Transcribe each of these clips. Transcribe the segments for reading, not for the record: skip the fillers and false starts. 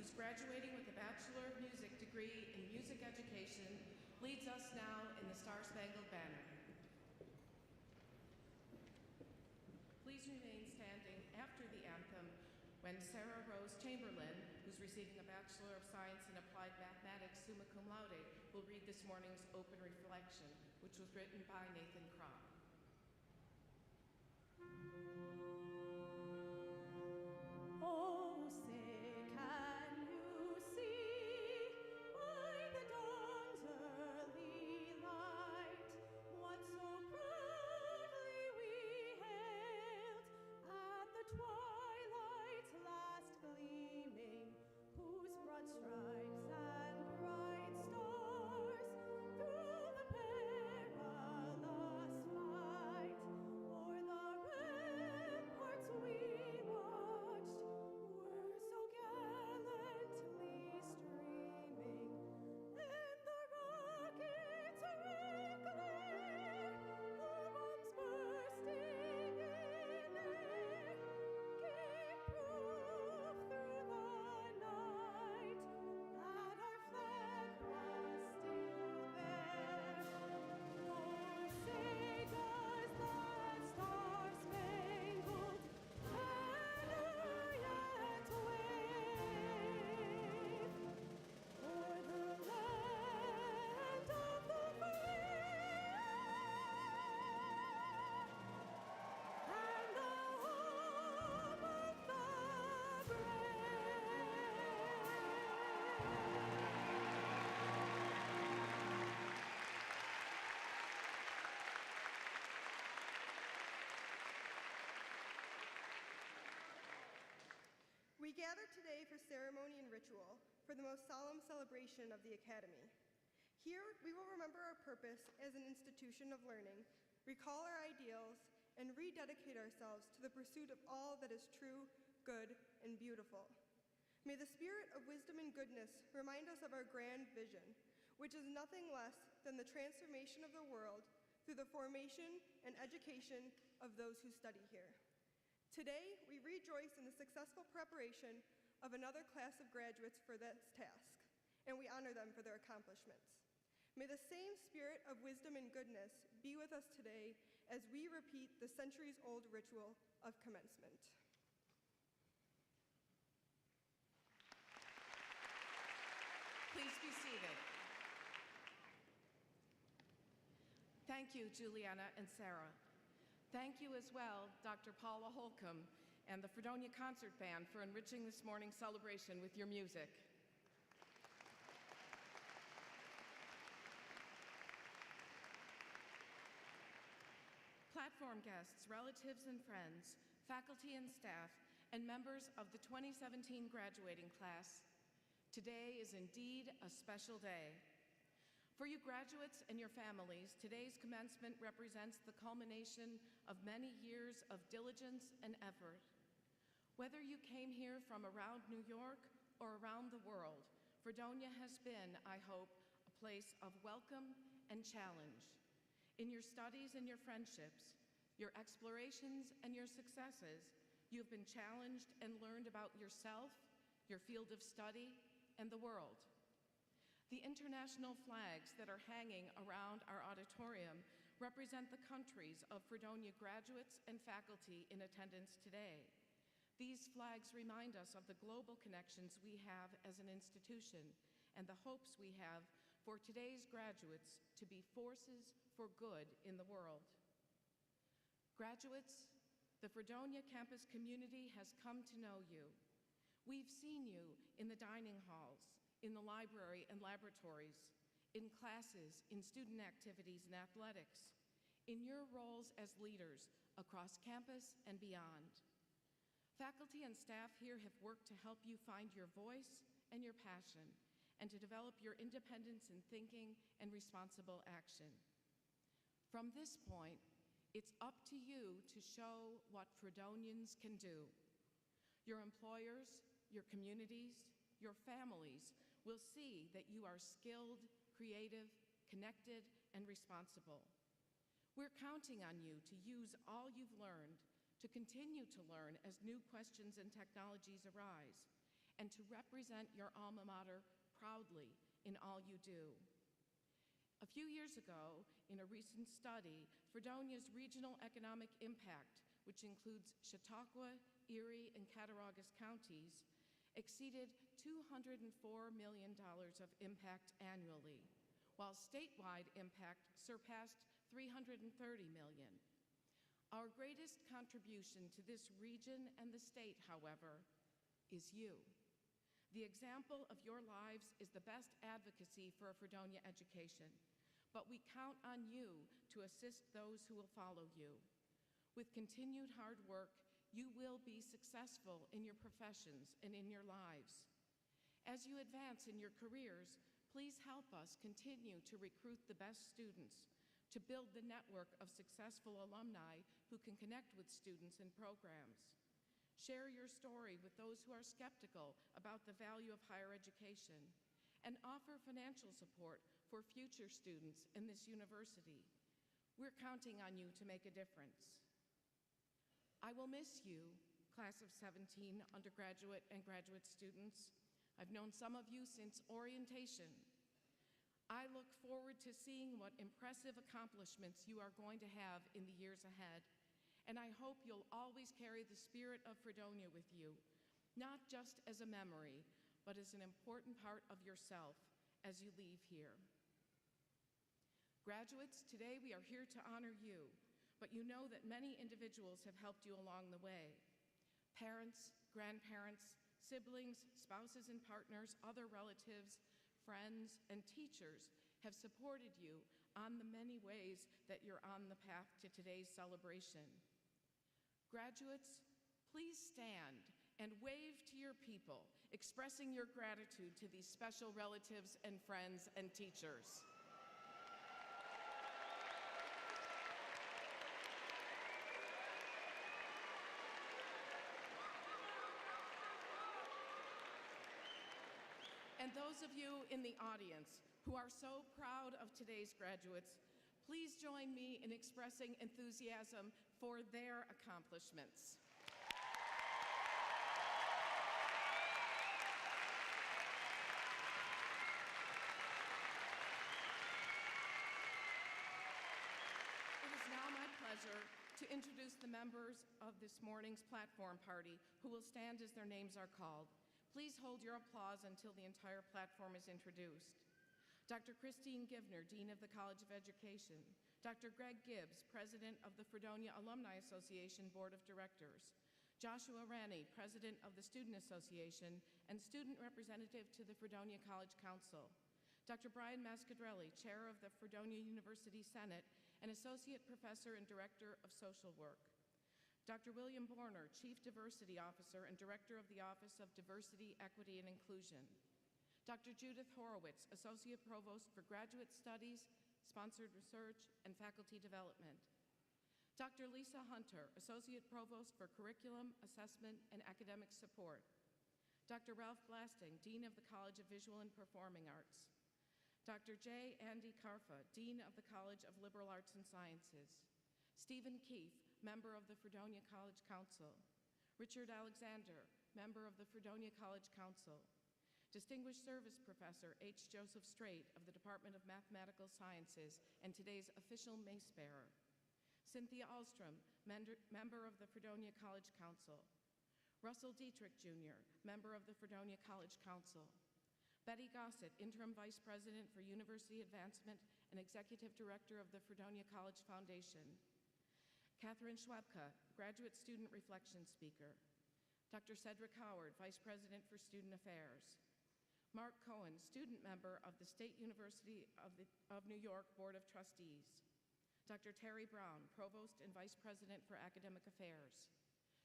who's graduating with a Bachelor of Music degree in music education, leads us now in the Star-Spangled Banner. Please remain standing after the anthem when Sarah Rose Chamberlain, who's receiving a Bachelor of Science in Applied Mathematics summa cum laude, will read this morning's open reflection, which was written by Nathan Kropp. Oh, say, can you see by the dawn's early light what so proudly we hailed at the twilight's last gleaming, whose broad stripes and bright stars through the perilous fight o'er the ramparts we watched were so gallantly streaming, and the rockets' red glare, the bombs bursting in air, gave proof through the night that our flag was still there. Oh, say does that star-spangled banner yet wave o'er the land of the free and the home of the brave? We gather today for ceremony and ritual, for the most solemn celebration of the Academy. Here, we will remember our purpose as an institution of learning, recall our ideals, and rededicate ourselves to the pursuit of all that is true, good, and beautiful. May the spirit of wisdom and goodness remind us of our grand vision, which is nothing less than the transformation of the world through the formation and education of those who study here. Today, we rejoice in the successful preparation of another class of graduates for this task, and we honor them for their accomplishments. May the same spirit of wisdom and goodness be with us today as we repeat the centuries-old ritual of commencement. Please be seated. Thank you, Juliana and Sarah. Thank you as well, Dr. Paula Holcomb and the Fredonia Concert Band, for enriching this morning's celebration with your music. Platform guests, relatives and friends, faculty and staff, and members of the 2017 graduating class, today is indeed a special day. For you graduates and your families, today's commencement represents the culmination of many years of diligence and effort. Whether you came here from around New York or around the world, Fredonia has been, I hope, a place of welcome and challenge. In your studies and your friendships, your explorations and your successes, you've been challenged and learned about yourself, your field of study, and the world. The international flags that are hanging around our auditorium represent the countries of Fredonia graduates and faculty in attendance today. These flags remind us of the global connections we have as an institution and the hopes we have for today's graduates to be forces for good in the world. Graduates, the Fredonia campus community has come to know you. We've seen you in the dining halls, in the library and laboratories, in classes, in student activities and athletics, in your roles as leaders across campus and beyond. Faculty and staff here have worked to help you find your voice and your passion, and to develop your independence in thinking and responsible action. From this point, it's up to you to show what Fredonians can do. Your employers, your communities, your families will see that you are skilled, creative, connected, and responsible. We're counting on you to use all you've learned, to continue to learn as new questions and technologies arise, and to represent your alma mater proudly in all you do. A few years ago, in a recent study, Fredonia's regional economic impact, which includes Chautauqua, Erie, and Cattaraugus counties, exceeded $204 million of impact annually, while statewide impact surpassed $330 million. Our greatest contribution to this region and the state, however, is you. The example of your lives is the best advocacy for a Fredonia education, but we count on you to assist those who will follow you. With continued hard work, you will be successful in your professions and in your lives. As you advance in your careers, please help us continue to recruit the best students, to build the network of successful alumni who can connect with students and programs. Share your story with those who are skeptical about the value of higher education, and offer financial support for future students in this university. We're counting on you to make a difference. I will miss you, class of 17 undergraduate and graduate students. I've known some of you since orientation. I look forward to seeing what impressive accomplishments you are going to have in the years ahead, and I hope you'll always carry the spirit of Fredonia with you, not just as a memory, but as an important part of yourself as you leave here. Graduates, today we are here to honor you, but you know that many individuals have helped you along the way. Parents, grandparents, siblings, spouses and partners, other relatives, friends, and teachers have supported you on the many ways that you're on the path to today's celebration. Graduates, please stand and wave to your people, expressing your gratitude to these special relatives and friends and teachers. And those of you in the audience who are so proud of today's graduates, please join me in expressing enthusiasm for their accomplishments. It is now my pleasure to introduce the members of this morning's platform party who will stand as their names are called. Please hold your applause until the entire platform is introduced. Dr. Christine Givner, Dean of the College of Education. Dr. Greg Gibbs, President of the Fredonia Alumni Association Board of Directors. Joshua Ranney, President of the Student Association and Student Representative to the Fredonia College Council. Dr. Brian Mascadrelli, Chair of the Fredonia University Senate and Associate Professor and Director of Social Work. Dr. William Borner, Chief Diversity Officer and Director of the Office of Diversity, Equity, and Inclusion. Dr. Judith Horowitz, Associate Provost for Graduate Studies, Sponsored Research, and Faculty Development. Dr. Lisa Hunter, Associate Provost for Curriculum, Assessment, and Academic Support. Dr. Ralph Blasting, Dean of the College of Visual and Performing Arts. Dr. J. Andy Carfa, Dean of the College of Liberal Arts and Sciences. Stephen Keefe, Member of the Fredonia College Council. Richard Alexander, Member of the Fredonia College Council. Distinguished Service Professor H. Joseph Strait of the Department of Mathematical Sciences and today's official mace bearer. Cynthia Ahlstrom, Member of the Fredonia College Council. Russell Dietrich, Jr., Member of the Fredonia College Council. Betty Gossett, Interim Vice President for University Advancement and Executive Director of the Fredonia College Foundation. Catherine Schwabka, Graduate Student Reflection Speaker. Dr. Cedric Howard, Vice President for Student Affairs. Mark Cohen, Student Member of the State University of New York Board of Trustees. Dr. Terry Brown, Provost and Vice President for Academic Affairs.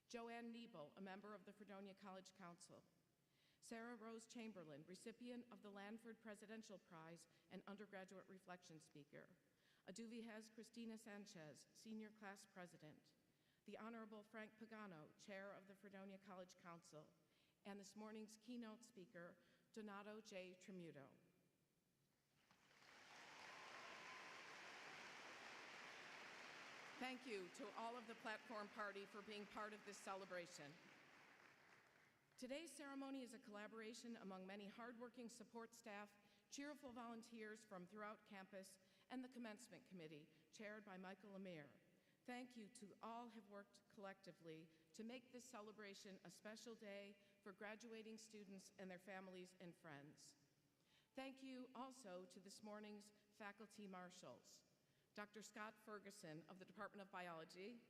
Joanne Niebel, a member of the Fredonia College Council. Sarah Rose Chamberlain, recipient of the Lanford Presidential Prize and Undergraduate Reflection Speaker. Aduvihez Cristina Sanchez, Senior Class President. The Honorable Frank Pagano, Chair of the Fredonia College Council. And this morning's keynote speaker, Donato J. Tremuto. Thank you to all of the platform party for being part of this celebration. Today's ceremony is a collaboration among many hardworking support staff, cheerful volunteers from throughout campus, and the Commencement Committee, chaired by Michael Lemire. Thank you to all who have worked collectively to make this celebration a special day for graduating students and their families and friends. Thank you also to this morning's faculty marshals, Dr. Scott Ferguson of the Department of Biology,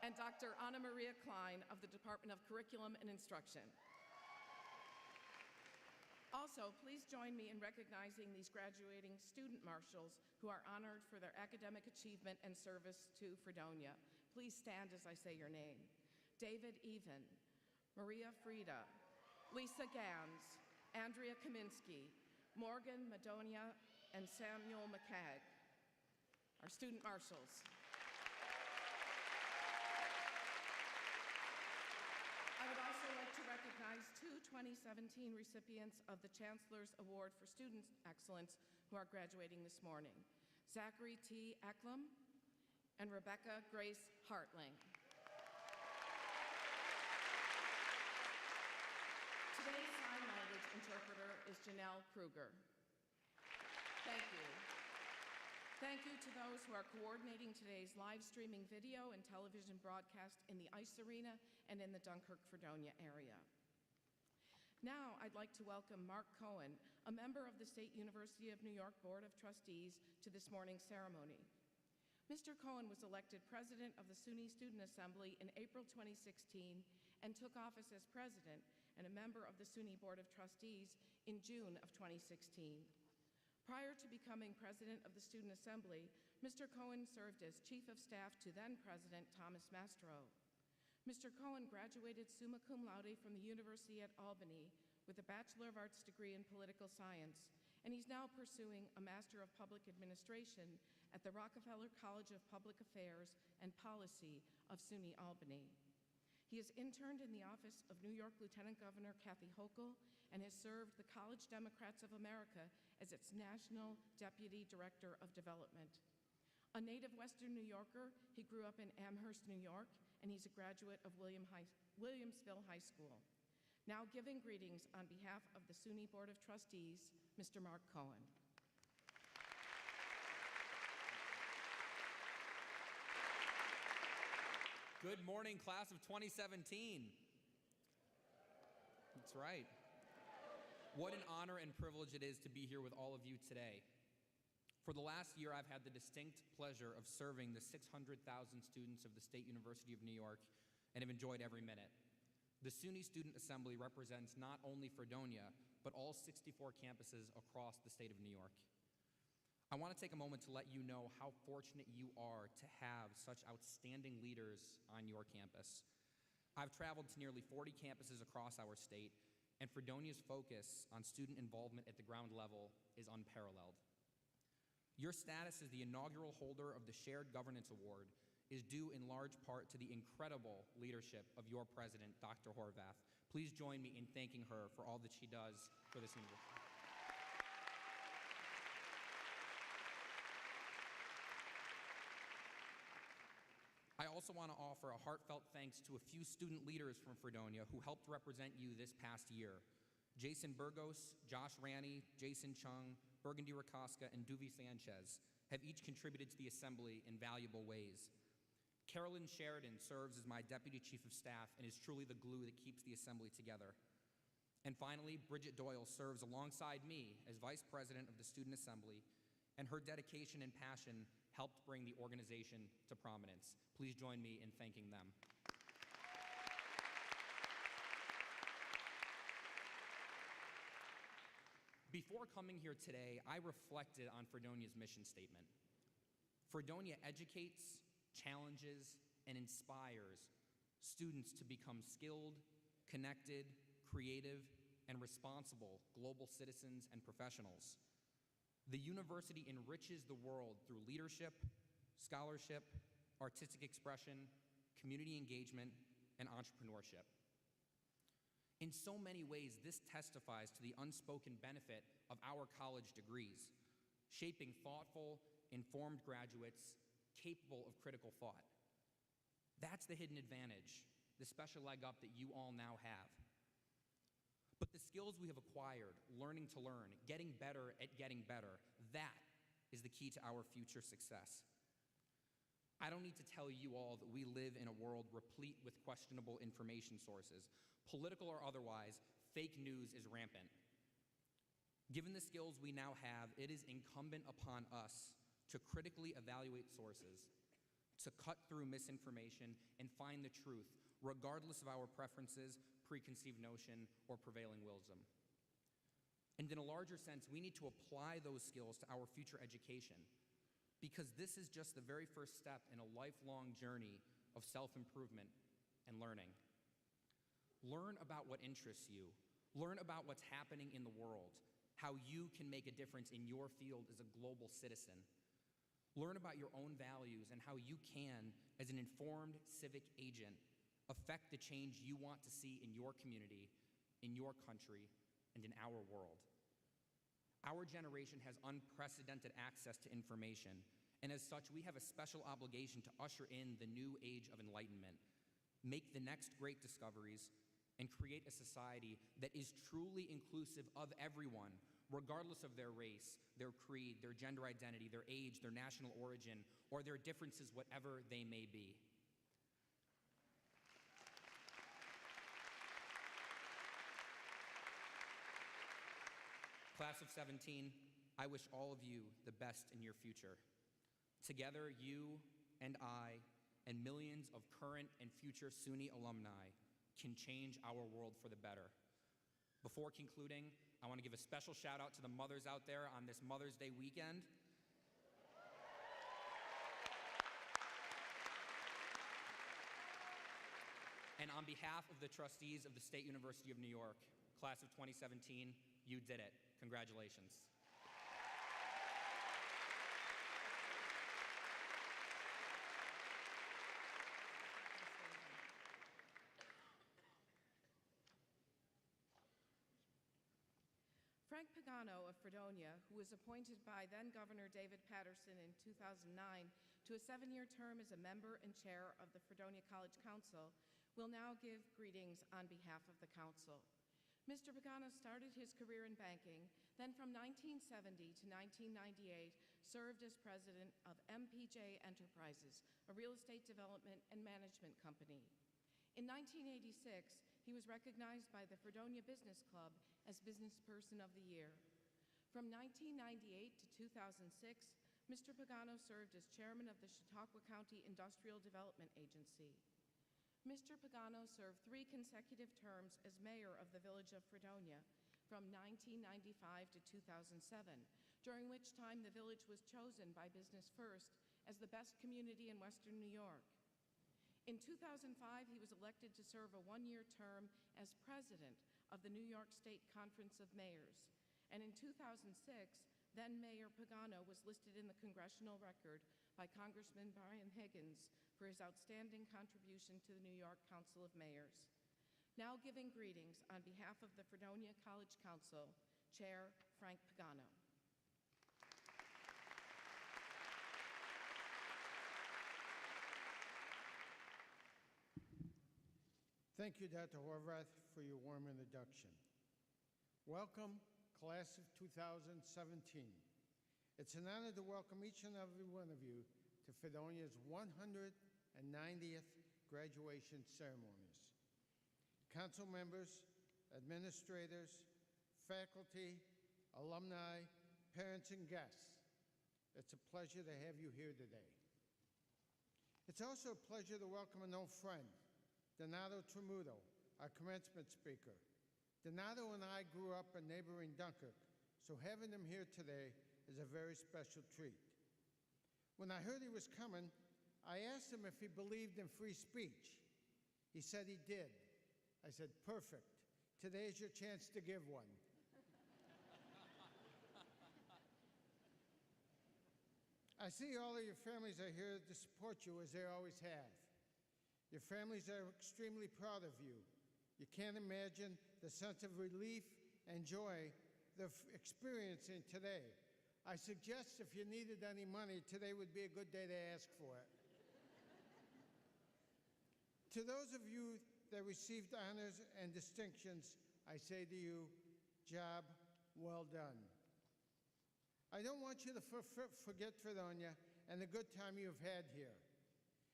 and Dr. Anna Maria Klein of the Department of Curriculum and Instruction. Also, please join me in recognizing these graduating student marshals who are honored for their academic achievement and service to Fredonia. Please stand as I say your name. David Even, Maria Frieda, Lisa Gans, Andrea Kaminsky, Morgan Madonia, and Samuel McCagg, our student marshals. I would also like to recognize two 2017 recipients of the Chancellor's Award for Student Excellence who are graduating this morning, Zachary T. Eklum and Rebecca Grace Hartling. Today's sign language interpreter is Janelle Kruger. Thank you. Thank you to those who are coordinating today's live streaming video and television broadcast in the ICE Arena and in the Dunkirk-Fredonia area. Now, I'd like to welcome Mark Cohen, a member of the State University of New York Board of Trustees, to this morning's ceremony. Mr. Cohen was elected president of the SUNY Student Assembly in April 2016 and took office as president and a member of the SUNY Board of Trustees in June of 2016. Prior to becoming president of the Student Assembly, Mr. Cohen served as chief of staff to then-president Thomas Mastro. Mr. Cohen graduated summa cum laude from the University at Albany with a Bachelor of Arts degree in political science, and he's now pursuing a Master of Public Administration at the Rockefeller College of Public Affairs and Policy of SUNY Albany. He has interned in the office of New York Lieutenant Governor Kathy Hochul and has served the College Democrats of America as its National Deputy Director of Development. A native Western New Yorker, he grew up in Amherst, New York, and he's a graduate of Williamsville High School. Now giving greetings on behalf of the SUNY Board of Trustees, Mr. Mark Cohen. Good morning, class of 2017. That's right. What an honor and privilege it is to be here with all of you today. For the last year, I've had the distinct pleasure of serving the 600,000 students of the State University of New York and have enjoyed every minute. The SUNY Student Assembly represents not only Fredonia, but all 64 campuses across the state of New York. I want to take a moment to let you know how fortunate you are to have such outstanding leaders on your campus. I've traveled to nearly 40 campuses across our state, and Fredonia's focus on student involvement at the ground level is unparalleled. Your status as the inaugural holder of the Shared Governance Award is due in large part to the incredible leadership of your president, Dr. Horvath. Please join me in thanking her for all that she does for this university. I also want to offer a heartfelt thanks to a few student leaders from Fredonia who helped represent you this past year. Jason Burgos, Josh Ranney, Jason Chung, Burgundy Rakoska, and Duvi Sanchez have each contributed to the Assembly in valuable ways. Carolyn Sheridan serves as my Deputy Chief of Staff and is truly the glue that keeps the Assembly together. And finally, Bridget Doyle serves alongside me as Vice President of the Student Assembly, and her dedication and passion helped bring the organization to prominence. Please join me in thanking them. Before coming here today, I reflected on Fredonia's mission statement. Fredonia educates, challenges, and inspires students to become skilled, connected, creative, and responsible global citizens and professionals. The university enriches the world through leadership, scholarship, artistic expression, community engagement, and entrepreneurship. In so many ways, this testifies to the unspoken benefit of our college degrees, shaping thoughtful, informed graduates capable of critical thought. That's the hidden advantage, the special leg up that you all now have. But the skills we have acquired, learning to learn, getting better at getting better, that is the key to our future success. I don't need to tell you all that we live in a world replete with questionable information sources. Political or otherwise, fake news is rampant. Given the skills we now have, it is incumbent upon us to critically evaluate sources, to cut through misinformation and find the truth, regardless of our preferences, preconceived notion, or prevailing wisdom. And in a larger sense, we need to apply those skills to our future education, because this is just the very first step in a lifelong journey of self-improvement and learning. Learn about what interests you. Learn about what's happening in the world, how you can make a difference in your field as a global citizen. Learn about your own values and how you can, as an informed civic agent, affect the change you want to see in your community, in your country, and in our world. Our generation has unprecedented access to information, and as such, we have a special obligation to usher in the new age of enlightenment, make the next great discoveries, and create a society that is truly inclusive of everyone, regardless of their race, their creed, their gender identity, their age, their national origin, or their differences, whatever they may be. Class of 17, I wish all of you the best in your future. Together, you and I and millions of current and future SUNY alumni can change our world for the better. Before concluding, I want to give a special shout out to the mothers out there on this Mother's Day weekend. And on behalf of the trustees of the State University of New York, class of 2017, you did it. Congratulations. Frank Pagano of Fredonia, who was appointed by then-Governor David Patterson in 2009 to a 7-year term as a member and chair of the Fredonia College Council, will now give greetings on behalf of the council. Mr. Pagano started his career in banking, then from 1970 to 1998 served as president of MPJ Enterprises, a real estate development and management company. In 1986, he was recognized by the Fredonia Business Club as Business Person of the Year. From 1998 to 2006, Mr. Pagano served as chairman of the Chautauqua County Industrial Development Agency. Mr. Pagano served 3 consecutive terms as mayor of the village of Fredonia from 1995 to 2007, during which time the village was chosen by Business First as the best community in Western New York. In 2005, he was elected to serve a 1-year term as president of the New York State Conference of Mayors. And in 2006, then Mayor Pagano was listed in the congressional record by Congressman Brian Higgins for his outstanding contribution to the New York Council of Mayors. Now giving greetings on behalf of the Fredonia College Council, Chair Frank Pagano. Thank you, Dr. Horvath, for your warm introduction. Welcome, class of 2017. It's an honor to welcome each and every one of you to Fredonia's 190th graduation ceremonies. Council members, administrators, faculty, alumni, parents, and guests, it's a pleasure to have you here today. It's also a pleasure to welcome an old friend, Donato Tramuto, our commencement speaker. Donato and I grew up in neighboring Dunkirk, so having him here today is a very special treat. When I heard he was coming, I asked him if he believed in free speech. He said he did. I said, perfect. Today's your chance to give one. I see all of your families are here to support you as they always have. Your families are extremely proud of you. You can't imagine the sense of relief and joy they're experiencing today. I suggest if you needed any money, today would be a good day to ask for it. To those of you that received honors and distinctions, I say to you, job well done. I don't want you to forget Fredonia and the good time you've had here.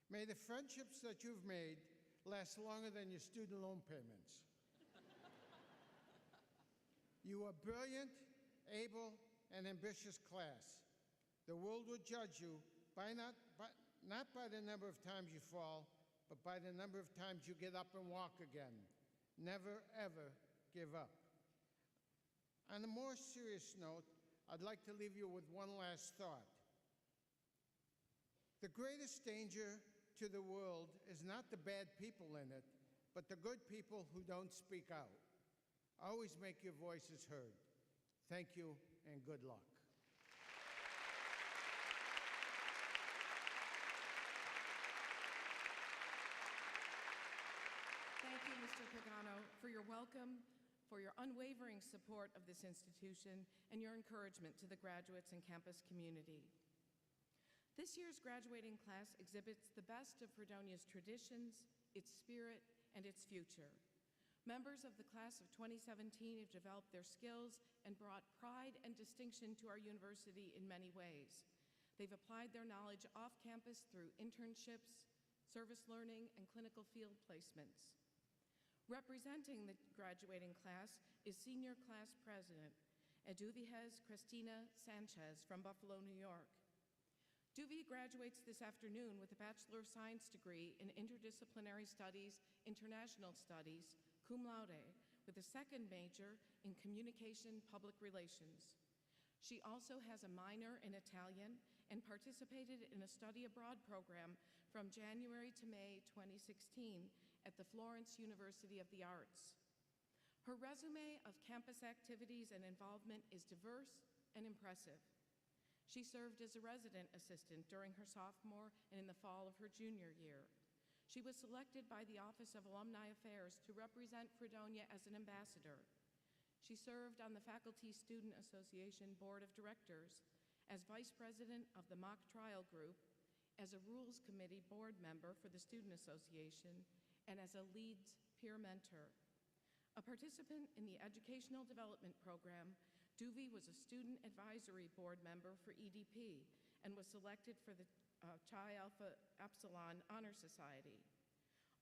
May the friendships that you've made last longer than your student loan payments. You are brilliant, able, and ambitious class. The world will judge you not by the number of times you fall, but by the number of times you get up and walk again. Never, ever give up. On a more serious note, I'd like to leave you with one last thought. The greatest danger to the world is not the bad people in it, but the good people who don't speak out. Always make your voices heard. Thank you and good luck. Thank you, Mr. Pagano, for your welcome, for your unwavering support of this institution, and your encouragement to the graduates and campus community. This year's graduating class exhibits the best of Fredonia's traditions, its spirit, and its future. Members of the class of 2017 have developed their skills and brought pride and distinction to our university in many ways. They've applied their knowledge off campus through internships, service learning, and clinical field placements. Representing the graduating class is Senior Class President Eduviges Cristina Sanchez from Buffalo, New York. Duvi graduates this afternoon with a Bachelor of Science degree in Interdisciplinary Studies, International Studies, cum laude, with a second major in Communication Public Relations. She also has a minor in Italian and participated in a study abroad program from January to May 2016 at the Florence University of the Arts. Her resume of campus activities and involvement is diverse and impressive. She served as a resident assistant during her sophomore and in the fall of her junior year. She was selected by the Office of Alumni Affairs to represent Fredonia as an ambassador. She served on the Faculty Student Association Board of Directors, as Vice President of the Mock Trial Group, as a Rules Committee board member for the Student Association, and as a LEADS peer mentor. A participant in the Educational Development Program, Duvi was a Student Advisory Board member for EDP and was selected for the Chi Alpha Epsilon Honor Society.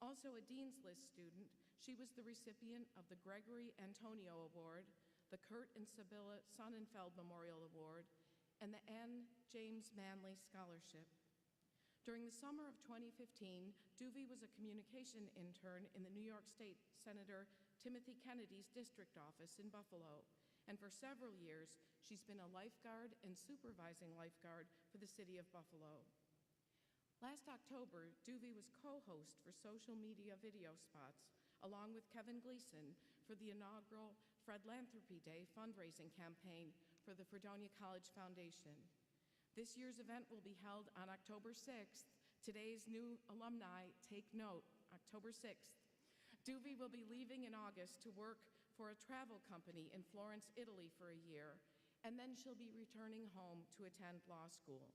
Also a Dean's List student, she was the recipient of the Gregory Antonio Award, the Kurt and Sibylla Sonnenfeld Memorial Award, and the N. James Manley Scholarship. During the summer of 2015, Duvi was a communication intern in the New York State Senator Timothy Kennedy's district office in Buffalo, and for several years, she's been a lifeguard and supervising lifeguard for the city of Buffalo. Last October, Duvi was co-host for social media video spots, along with Kevin Gleason, for the inaugural Fredlanthropy Day fundraising campaign for the Fredonia College Foundation. This year's event will be held on October 6th. Today's new alumni, take note, October 6th. Duvi will be leaving in August to work for a travel company in Florence, Italy for a year, and then she'll be returning home to attend law school.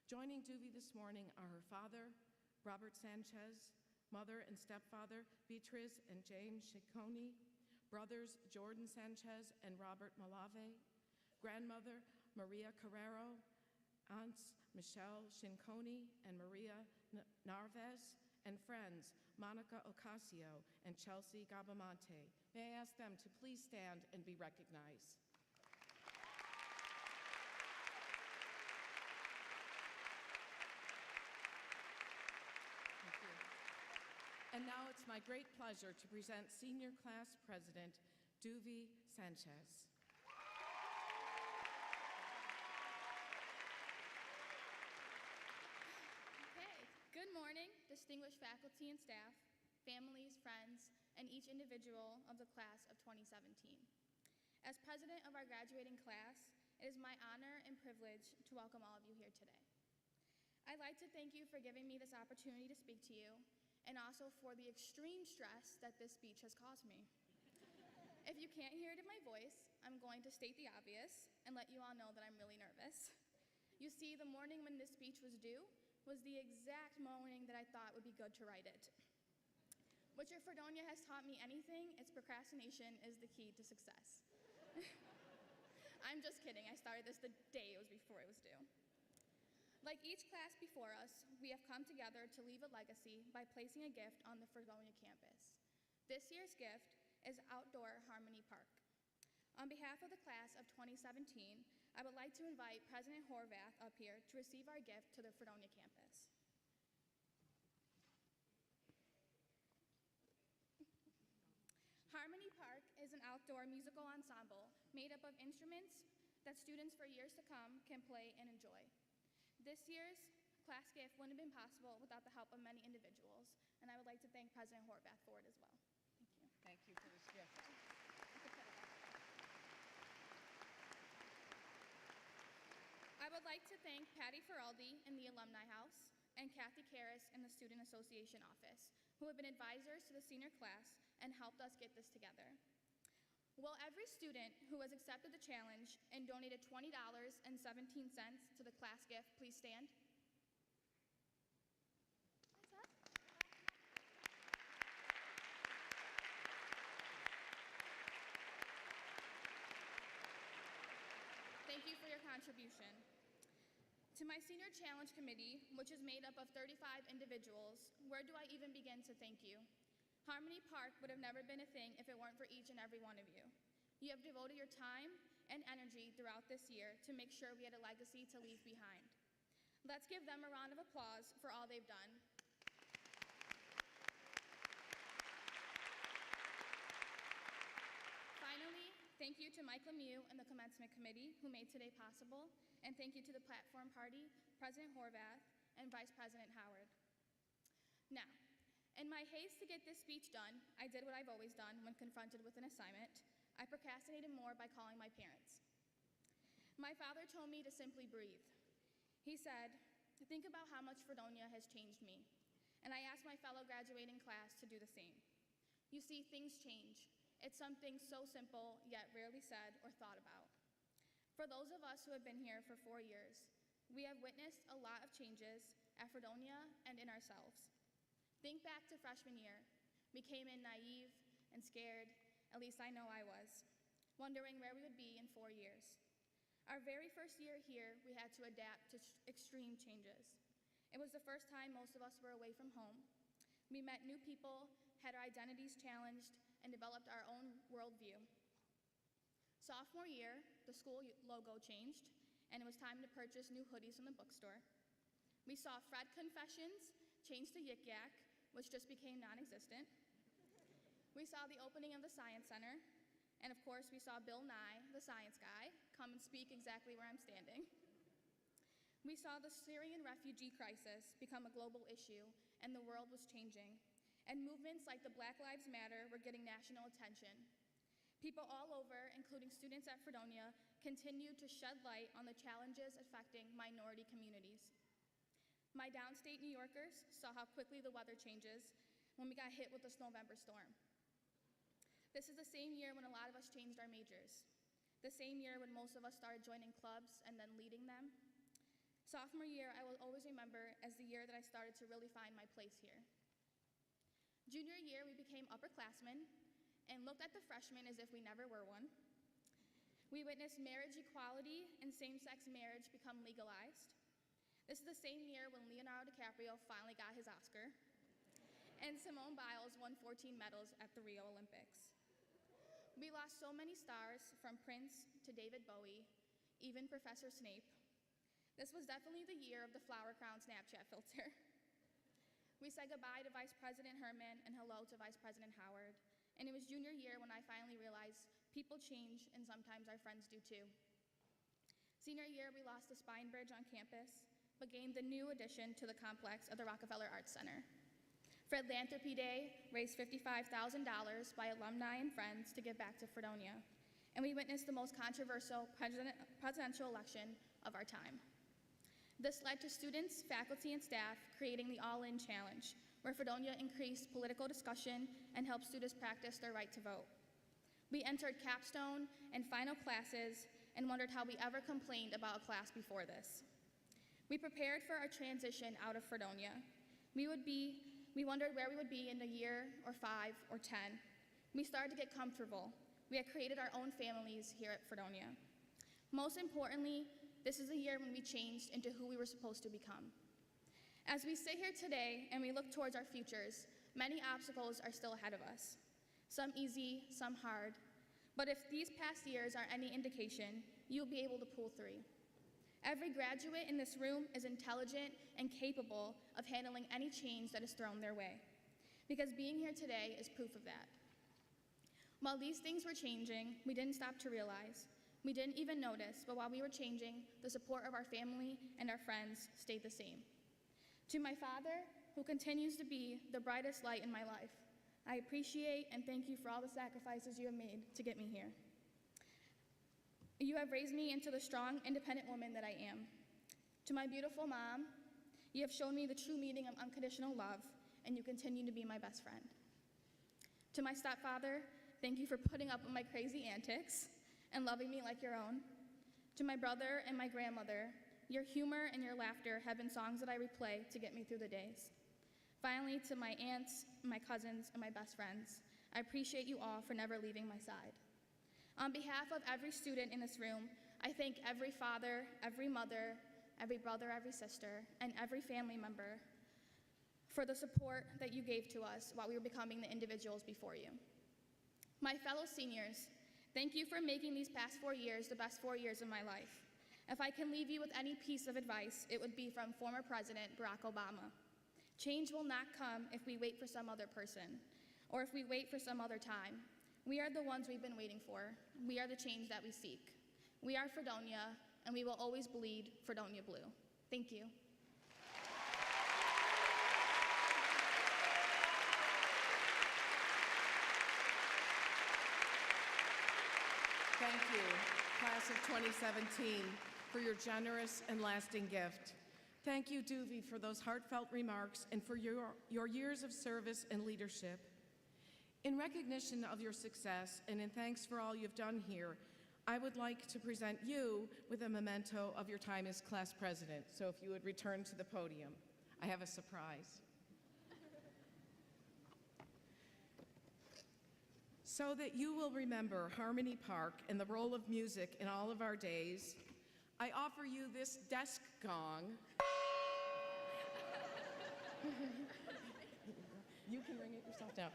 Joining Duvi this morning are her father, Robert Sanchez, mother and stepfather, Beatriz and James Ciccone, brothers Jordan Sanchez and Robert Malave, grandmother Maria Carrero, aunts Michelle Ciccone and Maria Narvaez, and friends Monica Ocasio and Chelsea Gabamonte. May I ask them to please stand and be recognized. Thank you. And now it's my great pleasure to present Senior Class President Duvi Sanchez. Good morning, distinguished faculty and staff, families, friends, and each individual of the class of 2017. As president of our graduating class, it is my honor and privilege to welcome all of you here today. I'd like to thank you for giving me this opportunity to speak to you, and also for the extreme stress that this speech has caused me. If you can't hear it in my voice, I'm going to state the obvious and let you all know that I'm really nervous. You see, the morning when this speech was due was the exact morning that I thought would be good to write it. Which, if Fredonia has taught me anything, it's procrastination is the key to success. I'm just kidding. I started this the day it was before it was due. Like each class before us, we have come together to leave a legacy by placing a gift on the Fredonia campus. This year's gift is Outdoor Harmony Park. On behalf of the class of 2017, I would like to invite President Horvath up here to receive our gift to the Fredonia campus. Harmony Park is an outdoor musical ensemble made up of instruments that students for years to come can play and enjoy. This year's class gift wouldn't have been possible without the help of many individuals, and I would like to thank President Horvath for it as well. Thank you. Thank you for this gift. I would like to thank Patty Feraldi in the Alumni House and Kathy Karras in the Student Association office, who have been advisors to the senior class and helped us get this together. Will every student who has accepted the challenge and donated $20.17 to the class gift please stand? Thank you for your contribution. To my Senior Challenge Committee, which is made up of 35 individuals, where do I even begin to thank you? Harmony Park would have never been a thing if it weren't for each and every one of you. You have devoted your time and energy throughout this year to make sure we had a legacy to leave behind. Let's give them a round of applause for all they've done. Finally, thank you to Mike Lemieux and the Commencement Committee who made today possible, and thank you to the Platform Party, President Horvath, and Vice President Howard. Now, in my haste to get this speech done, I did what I've always done when confronted with an assignment. I procrastinated more by calling my parents. My father told me to simply breathe. He said, "Think about how much Fredonia has changed me." And I asked my fellow graduating class to do the same. You see, things change. It's something so simple, yet rarely said or thought about. For those of us who have been here for 4 years, we have witnessed a lot of changes at Fredonia and in ourselves. Think back to freshman year. We came in naive and scared, at least I know I was, wondering where we would be in 4 years. Our very first year here, we had to adapt to extreme changes. It was the first time most of us were away from home. We met new people, had our identities challenged, and developed our own worldview. Sophomore year, the school logo changed, and it was time to purchase new hoodies from the bookstore. We saw Fred Confessions change to Yik Yak, which just became non-existent. We saw the opening of the Science Center, and of course we saw Bill Nye, the science guy, come and speak exactly where I'm standing. We saw the Syrian refugee crisis become a global issue, and the world was changing. And movements like the Black Lives Matter were getting national attention. People all over, including students at Fredonia, continued to shed light on the challenges affecting minority communities. My downstate New Yorkers saw how quickly the weather changes when we got hit with the November storm. This is the same year when a lot of us changed our majors. The same year when most of us started joining clubs and then leading them. Sophomore year, I will always remember as the year that I started to really find my place here. Junior year, we became upperclassmen and looked at the freshmen as if we never were one. We witnessed marriage equality and same-sex marriage become legalized. This is the same year when Leonardo DiCaprio finally got his Oscar, and Simone Biles won 14 medals at the Rio Olympics. We lost so many stars, from Prince to David Bowie, even Professor Snape. This was definitely the year of the flower crown Snapchat filter. We said goodbye to Vice President Herman and hello to Vice President Howard. And it was junior year when I finally realized people change and sometimes our friends do too. Senior year, we lost the spine bridge on campus, but gained the new addition to the complex of the Rockefeller Arts Center. Philanthropy Day raised $55,000 by alumni and friends to give back to Fredonia. And we witnessed the most controversial presidential election of our time. This led to students, faculty, and staff creating the All-In Challenge, where Fredonia increased political discussion and helped students practice their right to vote. We entered capstone and final classes and wondered how we ever complained about a class before this. We prepared for our transition out of Fredonia. We would We wondered where we would be in a year or 5 or 10. We started to get comfortable. We had created our own families here at Fredonia. Most importantly, this is a year when we changed into who we were supposed to become. As we sit here today and we look towards our futures, many obstacles are still ahead of us. Some easy, some hard. But if these past years are any indication, you'll be able to pull through. Every graduate in this room is intelligent and capable of handling any change that is thrown their way, because being here today is proof of that. While these things were changing, we didn't stop to realize. We didn't even notice, but while we were changing, the support of our family and our friends stayed the same. To my father, who continues to be the brightest light in my life, I appreciate and thank you for all the sacrifices you have made to get me here. You have raised me into the strong, independent woman that I am. To my beautiful mom, you have shown me the true meaning of unconditional love, and you continue to be my best friend. To my stepfather, thank you for putting up with my crazy antics and loving me like your own. To my brother and my grandmother, your humor and your laughter have been songs that I replay to get me through the days. Finally, to my aunts, my cousins, and my best friends, I appreciate you all for never leaving my side. On behalf of every student in this room, I thank every father, every mother, every brother, every sister, and every family member for the support that you gave to us while we were becoming the individuals before you. My fellow seniors, thank you for making these past 4 years the best 4 years of my life. If I can leave you with any piece of advice, it would be from former President Barack Obama. Change will not come if we wait for some other person, or if we wait for some other time. We are the ones we've been waiting for. We are the change that we seek. We are Fredonia, and we will always bleed Fredonia blue. Thank you. Thank you, class of 2017, for your generous and lasting gift. Thank you, Duvi, for those heartfelt remarks and for your years of service and leadership. In recognition of your success and in thanks for all you've done here, I would like to present you with a memento of your time as class president. So if you would return to the podium, I have a surprise. So that you will remember Harmony Park and the role of music in all of our days, I offer you this desk gong. You can ring it yourself down.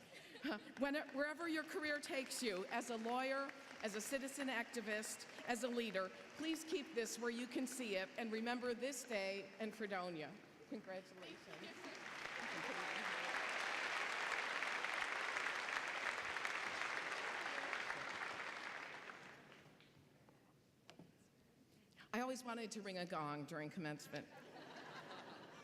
Wherever your career takes you, as a lawyer, as a citizen activist, as a leader, please keep this where you can see it and remember this day in Fredonia. Congratulations. I always wanted to ring a gong during commencement.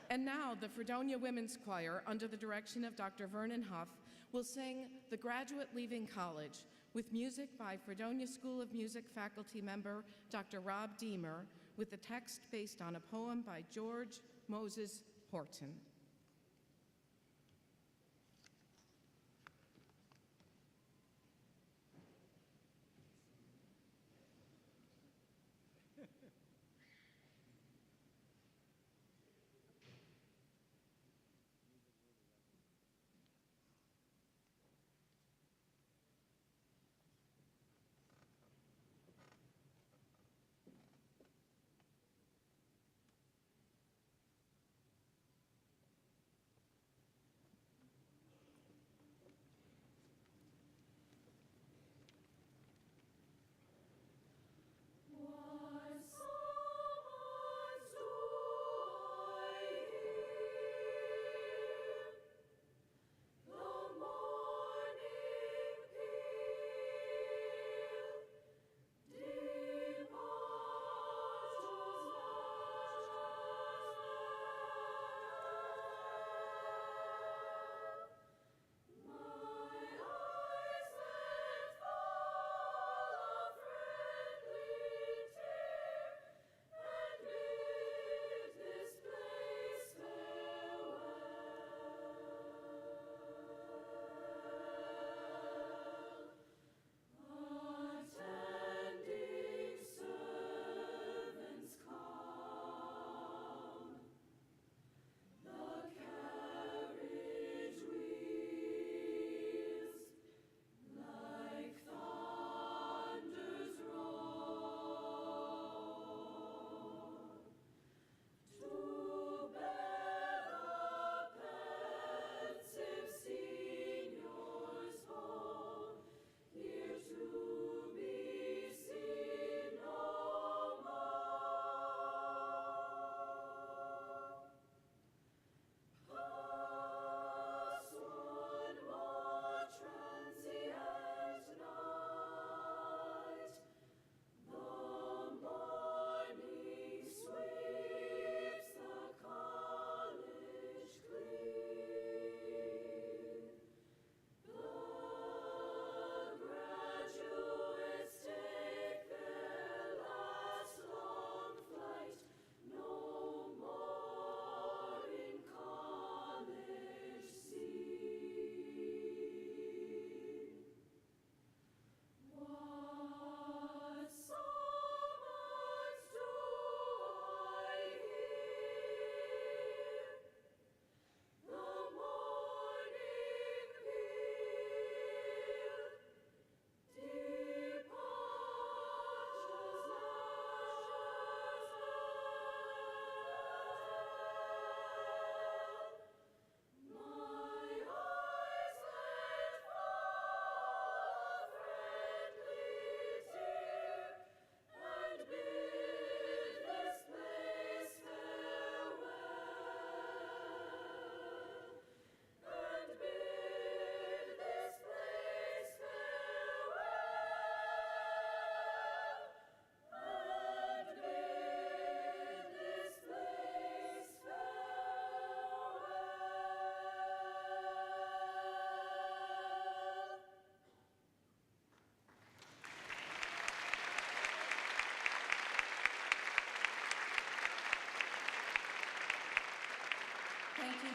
And now the Fredonia Women's Choir, under the direction of Dr. Vernon Huff, will sing The Graduate Leaving College with music by Fredonia School of Music faculty member Dr. Rob Deemer, with the text based on a poem by George Moses Horton. Was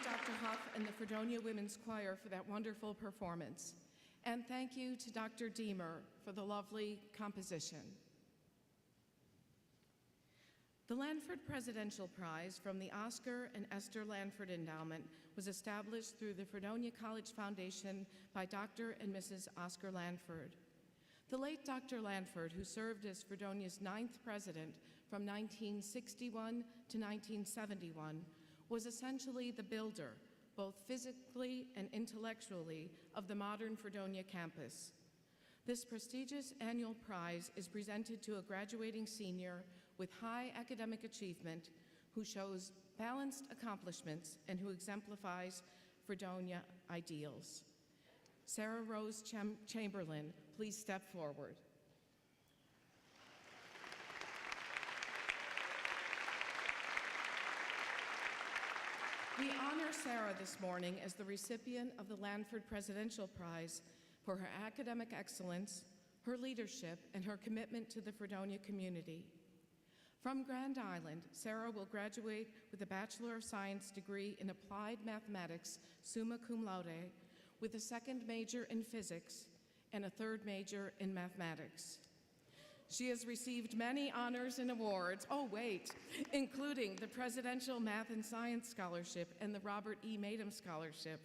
Dr. Huff and the Fredonia Women's Choir for that wonderful performance. And thank you to Dr. Deemer for the lovely composition. The Lanford Presidential Prize from the Oscar and Esther Lanford Endowment was established through the Fredonia College Foundation by Dr. and Mrs. Oscar Lanford. The late Dr. Lanford, who served as Fredonia's 9th president from 1961 to 1971, was essentially the builder, both physically and intellectually, of the modern Fredonia campus. This prestigious annual prize is presented to a graduating senior with high academic achievement who shows balanced accomplishments and who exemplifies Fredonia ideals. Sarah Rose Chamberlain, please step forward. We honor Sarah this morning as the recipient of the Lanford Presidential Prize for her academic excellence, her leadership, and her commitment to the Fredonia community. From Grand Island, Sarah will graduate with a Bachelor of Science degree in Applied Mathematics, summa cum laude, with a second major in physics and a third major in mathematics. She has received many honors and awards, including the Presidential Math and Science Scholarship and the Robert E. Madam Scholarship.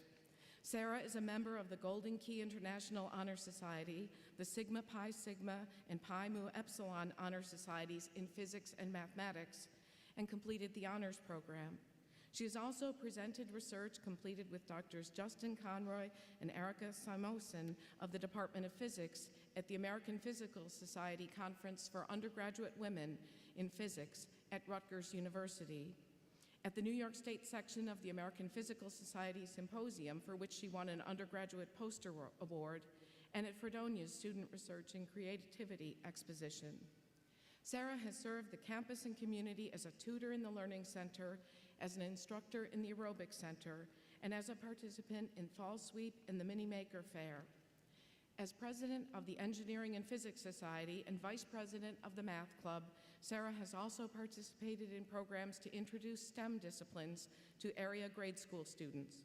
Sarah is a member of the Golden Key International Honor Society, the Sigma Pi Sigma and Pi Mu Epsilon Honor Societies in Physics and Mathematics, and completed the honors program. She has also presented research completed with Drs. Justin Conroy and Erica Simoson of the Department of Physics at the American Physical Society Conference for Undergraduate Women in Physics at Rutgers University, at the New York State section of the American Physical Society Symposium, for which she won an undergraduate poster award, and at Fredonia's Student Research and Creativity Exposition. Sarah has served the campus and community as a tutor in the Learning Center, as an instructor in the Aerobic Center, and as a participant in Fall Sweep and the Mini Maker Fair. As president of the Engineering and Physics Society and vice president of the Math Club, Sarah has also participated in programs to introduce STEM disciplines to area grade school students.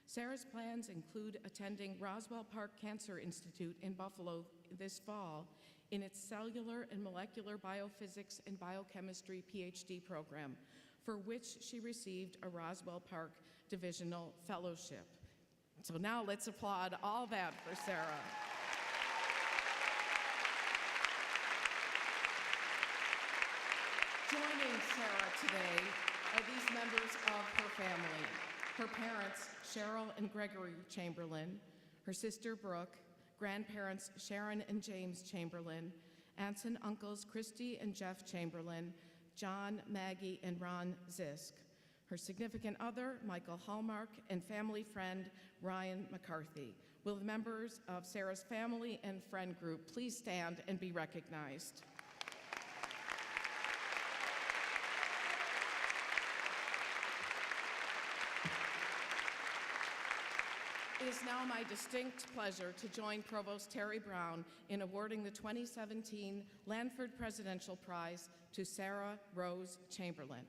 Sarah's plans include attending Roswell Park Cancer Institute in Buffalo this fall in its Cellular and Molecular Biophysics and Biochemistry PhD program, for which she received a Roswell Park Divisional Fellowship. So now let's applaud all that for Sarah. Joining Sarah today are these members of her family: her parents, Cheryl and Gregory Chamberlain, her sister Brooke, grandparents Sharon and James Chamberlain, aunts and uncles Christy and Jeff Chamberlain, John, Maggie, and Ron Zisk, her significant other, Michael Hallmark, and family friend, Ryan McCarthy. Will the members of Sarah's family and friend group please stand and be recognized? It is now my distinct pleasure to join Provost Terry Brown in awarding the 2017 Lanford Presidential Prize to Sarah Rose Chamberlain.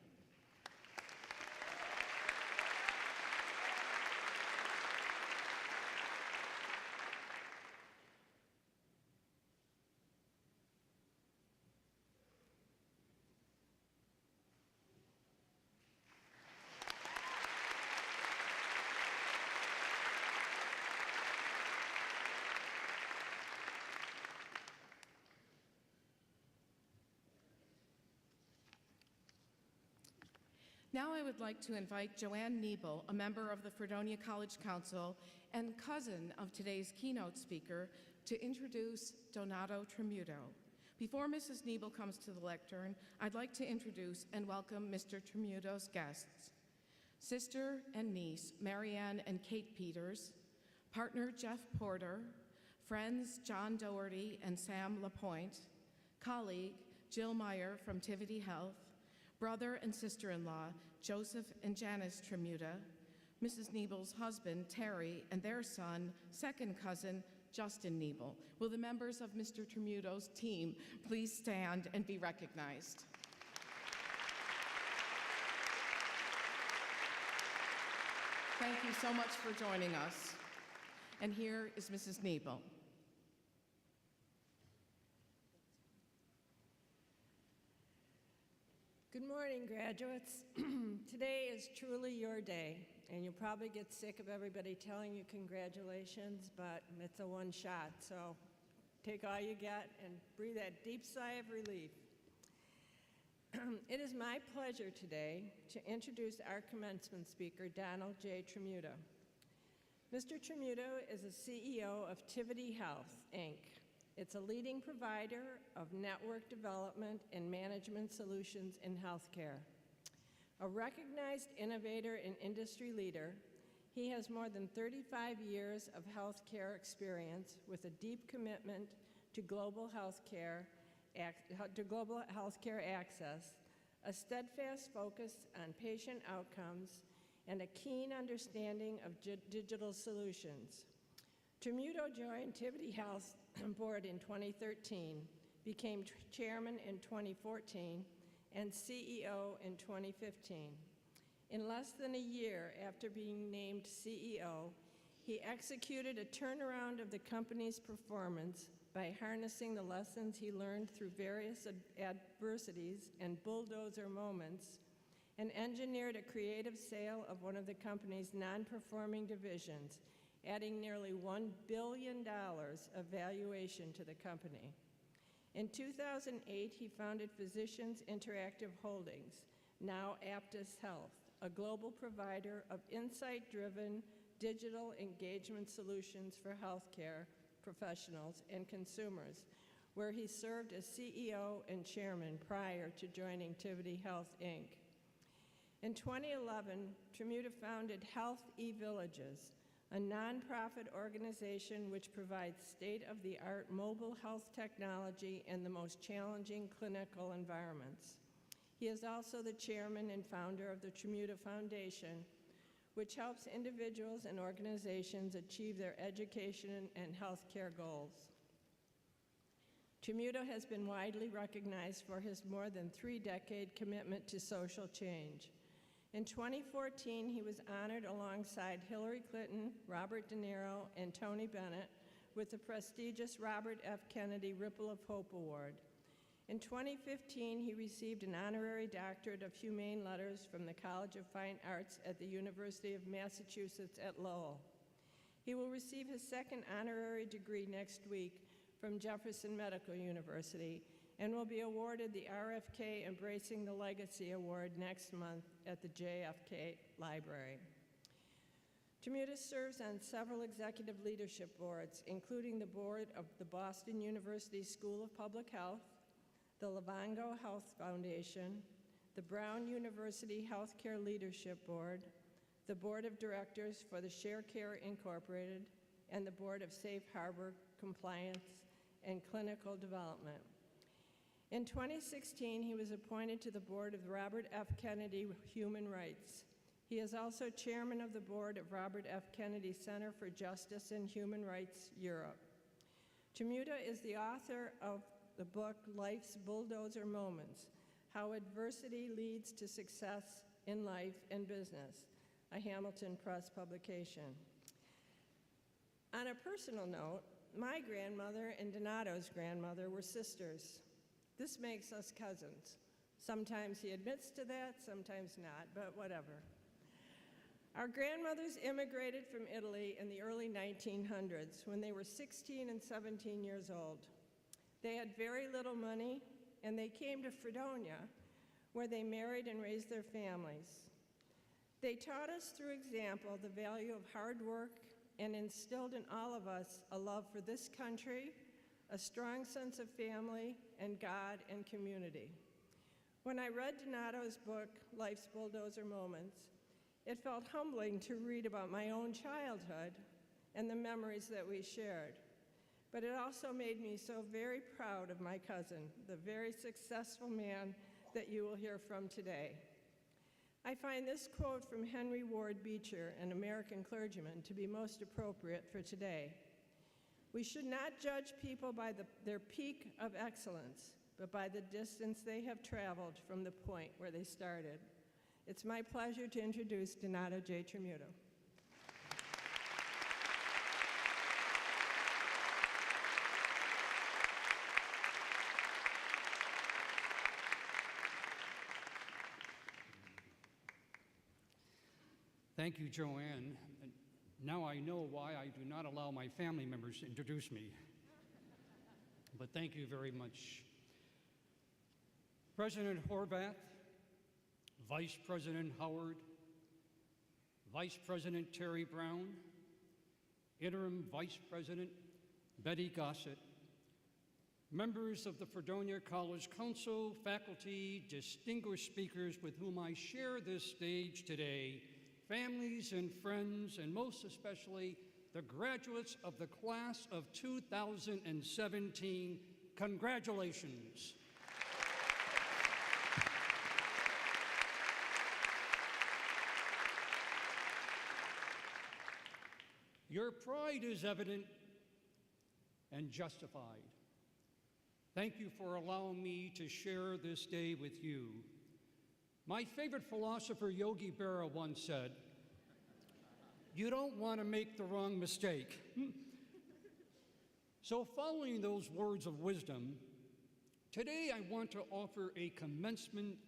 Now I would like to invite Joanne Niebel, a member of the Fredonia College Council and cousin of today's keynote speaker, to introduce Donato Tremuto. Before Mrs. Niebel comes to the lectern, I'd like to introduce and welcome Mr. Tremuto's guests: sister and niece Marianne and Kate Peters, partner Jeff Porter, friends John Doherty and Sam LaPointe, colleague Jill Meyer from Tivity Health, brother and sister-in-law, Joseph and Janice Tremuta, Mrs. Niebel's husband, Terry, and their son, second cousin, Justin Niebel. Will the members of Mr. Tremuto's team please stand and be recognized? Thank you so much for joining us. And here is Mrs. Nebel. Good morning, graduates. Today is truly your day, and you'll probably get sick of everybody telling you congratulations, but it's a one shot, so take all you get and breathe that deep sigh of relief. It is my pleasure today to introduce our commencement speaker, Donald J. Tremuto. Mr. Tremuto is the CEO of Tivity Health, Inc. It's a leading provider of network development and management solutions in healthcare. A recognized innovator and industry leader, he has more than 35 years of healthcare experience with a deep commitment to global healthcare access, a steadfast focus on patient outcomes, and a keen understanding of digital solutions. Tremuto joined Tivity Health board in 2013, became chairman in 2014, and CEO in 2015. In less than a year after being named CEO, he executed a turnaround of the company's performance by harnessing the lessons he learned through various adversities and bulldozer moments, and engineered a creative sale of one of the company's non-performing divisions, adding nearly $1 billion of valuation to the company. In 2008, he founded Physicians Interactive Holdings, now Aptus Health, a global provider of insight-driven digital engagement solutions for healthcare professionals and consumers, where he served as CEO and chairman prior to joining Tivity Health, Inc. In 2011, Tremuto founded Health eVillages, a nonprofit organization which provides state-of-the-art mobile health technology in the most challenging clinical environments. He is also the chairman and founder of the Tremuto Foundation, which helps individuals and organizations achieve their education and healthcare goals. Tremuto has been widely recognized for his more than three-decade commitment to social change. In 2014, he was honored alongside Hillary Clinton, Robert De Niro, and Tony Bennett with the prestigious Robert F. Kennedy Ripple of Hope Award. In 2015, he received an honorary doctorate of humane letters from the College of Fine Arts at the University of Massachusetts at Lowell. He will receive his second honorary degree next week from Jefferson Medical University and will be awarded the RFK Embracing the Legacy Award next month at the JFK Library. Tremuto serves on several executive leadership boards, including the board of the Boston University School of Public Health, the Livongo Health Foundation, the Brown University Healthcare Leadership Board, the Board of Directors for the ShareCare Incorporated, and the Board of Safe Harbor Compliance and Clinical Development. In 2016, he was appointed to the board of the Robert F. Kennedy Human Rights. He is also chairman of the board of Robert F. Kennedy Center for Justice and Human Rights, Europe. Tremuto is the author of the book Life's Bulldozer Moments, How Adversity Leads to Success in Life and Business, a Hamilton Press publication. On a personal note, my grandmother and Donato's grandmother were sisters. This makes us cousins. Sometimes he admits to that, sometimes not, but whatever. Our grandmothers immigrated from Italy in the early 1900s when they were 16 and 17 years old. They had very little money, and they came to Fredonia, where they married and raised their families. They taught us through example the value of hard work and instilled in all of us a love for this country, a strong sense of family, and God and community. When I read Donato's book, Life's Bulldozer Moments, it felt humbling to read about my own childhood and the memories that we shared. But it also made me so very proud of my cousin, the very successful man that you will hear from today. I find this quote from Henry Ward Beecher, an American clergyman, to be most appropriate for today. We should not judge people by their peak of excellence, but by the distance they have traveled from the point where they started. It's my pleasure to introduce Donato J. Tremuto. Thank you, Joanne. Now I know why I do not allow my family members to introduce me. But thank you very much. President Horvath, Vice President Howard, Vice President Terry Brown, Interim Vice President Betty Gossett, members of the Fredonia College Council, faculty, distinguished speakers with whom I share this stage today, families and friends, and most especially the graduates of the class of 2017, congratulations. Your pride is evident and justified. Thank you for allowing me to share this day with you. My favorite philosopher, Yogi Berra, once said, "You don't want to make the wrong mistake." So following those words of wisdom, today I want to offer a commencement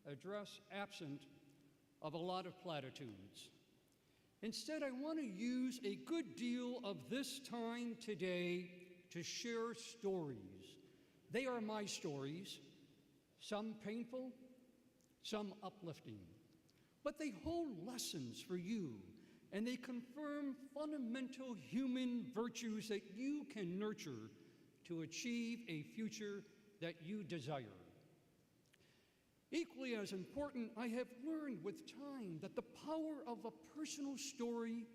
address absent of a lot of platitudes. Instead, I want to use a good deal of this time today to share stories. They are my stories, some painful, some uplifting, but they hold lessons for you, and they confirm fundamental human virtues that you can nurture to achieve a future that you desire. Equally as important, I have learned with time that the power of a personal story,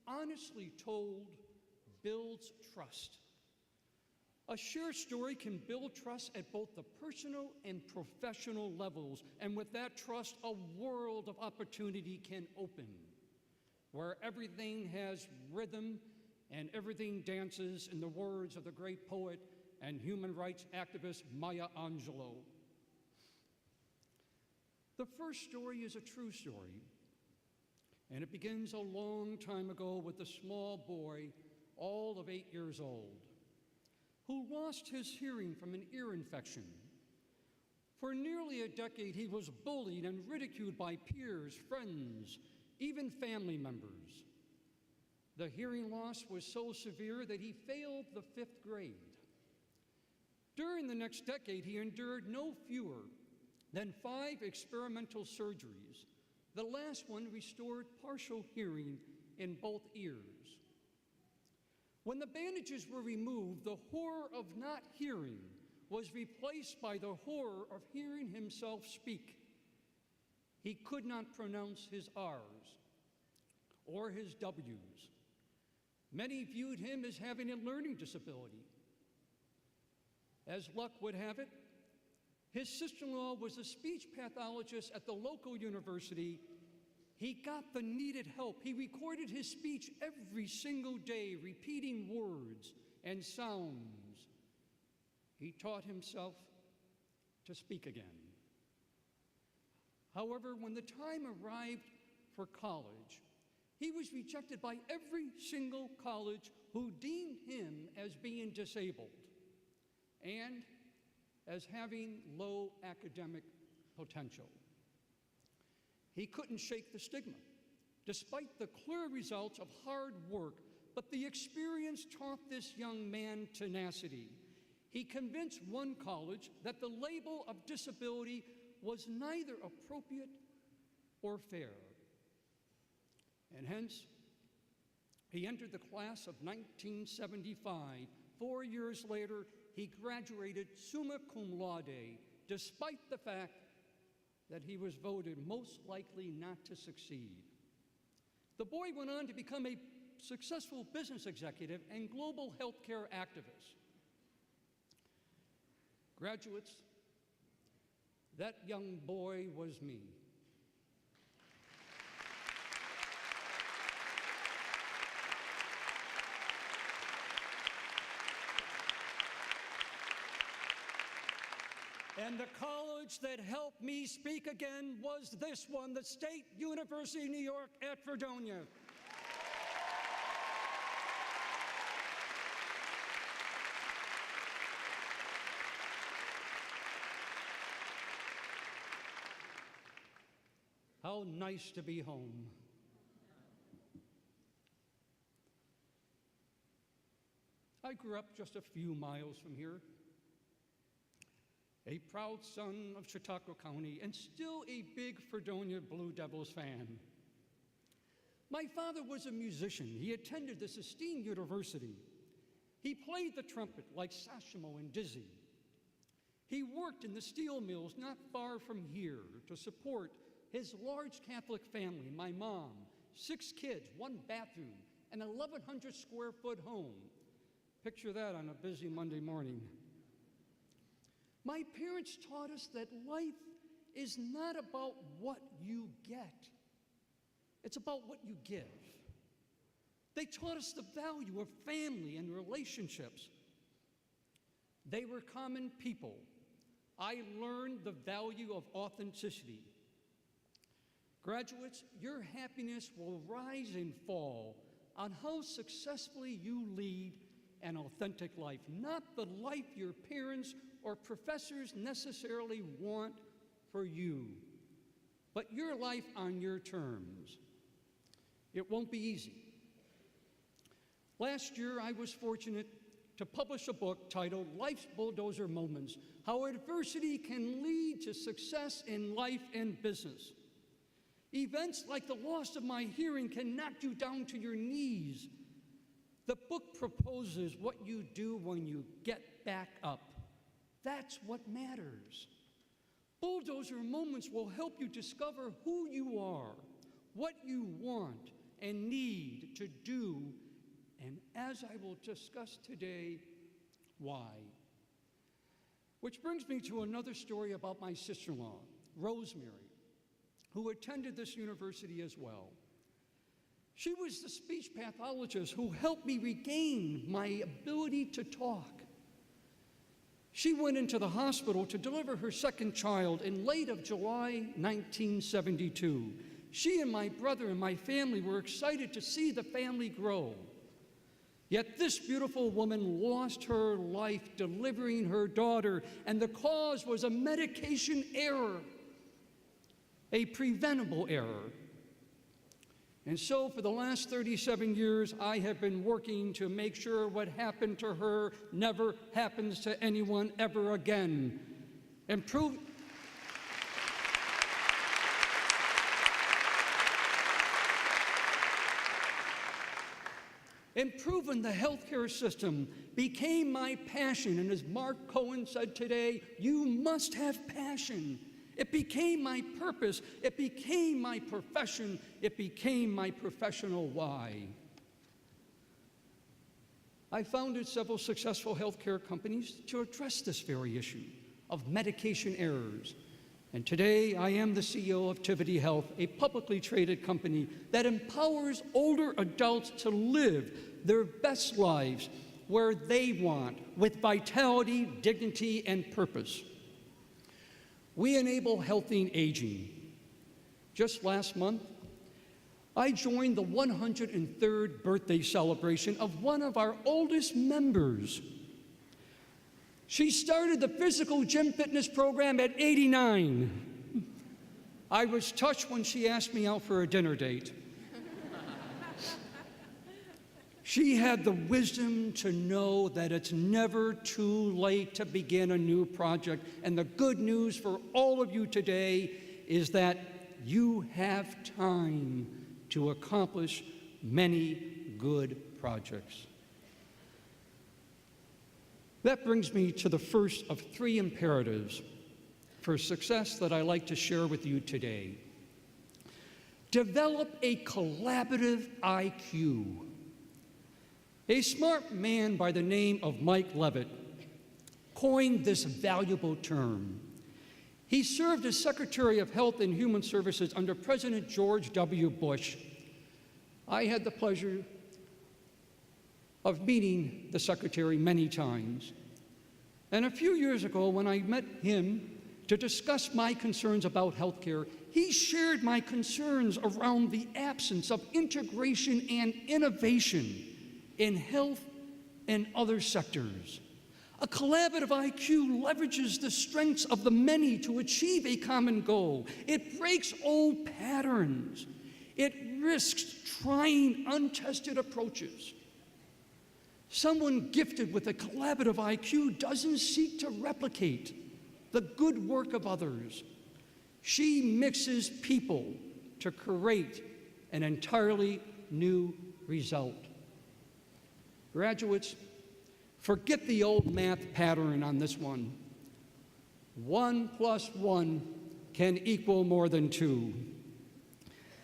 honestly told, builds trust. A shared story can build trust at both the personal and professional levels, and with that trust, a world of opportunity can open, where everything has rhythm and everything dances, in the words of the great poet and human rights activist Maya Angelou. The first story is a true story, and it begins a long time ago with a small boy, all of 8 years old, who lost his hearing from an ear infection. For nearly a decade, he was bullied and ridiculed by peers, friends, even family members. The hearing loss was so severe that he failed the 5th grade. During the next decade, he endured no fewer than 5 experimental surgeries. The last one restored partial hearing in both ears. When the bandages were removed, the horror of not hearing was replaced by the horror of hearing himself speak. He could not pronounce his R's or his W's. Many viewed him as having a learning disability. As luck would have it, his sister-in-law was a speech pathologist at the local university. He got the needed help. He recorded his speech every single day, repeating words and sounds. He taught himself to speak again. However, when the time arrived for college, he was rejected by every single college who deemed him as being disabled and as having low academic potential. He couldn't shake the stigma, despite the clear results of hard work, but the experience taught this young man tenacity. He convinced one college that the label of disability was neither appropriate or fair. And hence, he entered the class of 1975. 4 years later, he graduated summa cum laude, despite the fact that he was voted most likely not to succeed. The boy went on to become a successful business executive and global healthcare activist. Graduates, that young boy was me. And the college that helped me speak again was this one, the State University of New York at Fredonia. How nice to be home. grew up just a few miles from here. A proud son of Chautauqua County and still a big Fredonia Blue Devils fan. My father was a musician. He attended this esteemed university. He played the trumpet like Sashimo and Dizzy. He worked in the steel mills not far from here to support his large Catholic family, my mom, 6 kids, 1 bathroom, an 1,100 square foot home. Picture that on a busy Monday morning. My parents taught us that life is not about what you get. It's about what you give. They taught us the value of family and relationships. They were common people. I learned the value of authenticity. Graduates, your happiness will rise and fall on how successfully you lead an authentic life, not the life your parents or professors necessarily want for you, but your life on your terms. It won't be easy. Last year, I was fortunate to publish a book titled Life's Bulldozer Moments: How Adversity Can Lead to Success in Life and Business. Events like the loss of my hearing can knock you down to your knees. The book proposes what you do when you get back up. That's what matters. Bulldozer Moments will help you discover who you are, what you want and need to do, and as I will discuss today, why. Which brings me to another story about my sister-in-law, Rosemary, who attended this university as well. She was the speech pathologist who helped me regain my ability to talk. She went into the hospital to deliver her second child in late of July 1972. She and my brother and my family were excited to see the family grow. Yet this beautiful woman lost her life delivering her daughter, and the cause was a medication error, a preventable error. And so for the last 37 years, I have been working to make sure what happened to her never happens to anyone ever again. Improving the healthcare system became my passion, and as Mark Cohen said today, you must have passion. It became my purpose. It became my profession. It became my professional why. I founded several successful healthcare companies to address this very issue of medication errors. And today, I am the CEO of Tivity Health, a publicly traded company that empowers older adults to live their best lives where they want, with vitality, dignity, and purpose. We enable healthy aging. Just last month, I joined the 103rd birthday celebration of one of our oldest members. She started the physical gym fitness program at 89. I was touched when she asked me out for a dinner date. She had the wisdom to know that it's never too late to begin a new project. And the good news for all of you today is that you have time to accomplish many good projects. That brings me to the first of 3 imperatives for success that I'd like to share with you today. Develop a collaborative IQ. A smart man by the name of Mike Levitt coined this valuable term. He served as Secretary of Health and Human Services under President George W. Bush. I had the pleasure of meeting the Secretary many times. And a few years ago, when I met him to discuss my concerns about healthcare, he shared my concerns around the absence of integration and innovation in health and other sectors. A collaborative IQ leverages the strengths of the many to achieve a common goal. It breaks old patterns. It risks trying untested approaches. Someone gifted with a collaborative IQ doesn't seek to replicate the good work of others. She mixes people to create an entirely new result. Graduates, forget the old math pattern on this one. 1 + 1 can equal more than 2.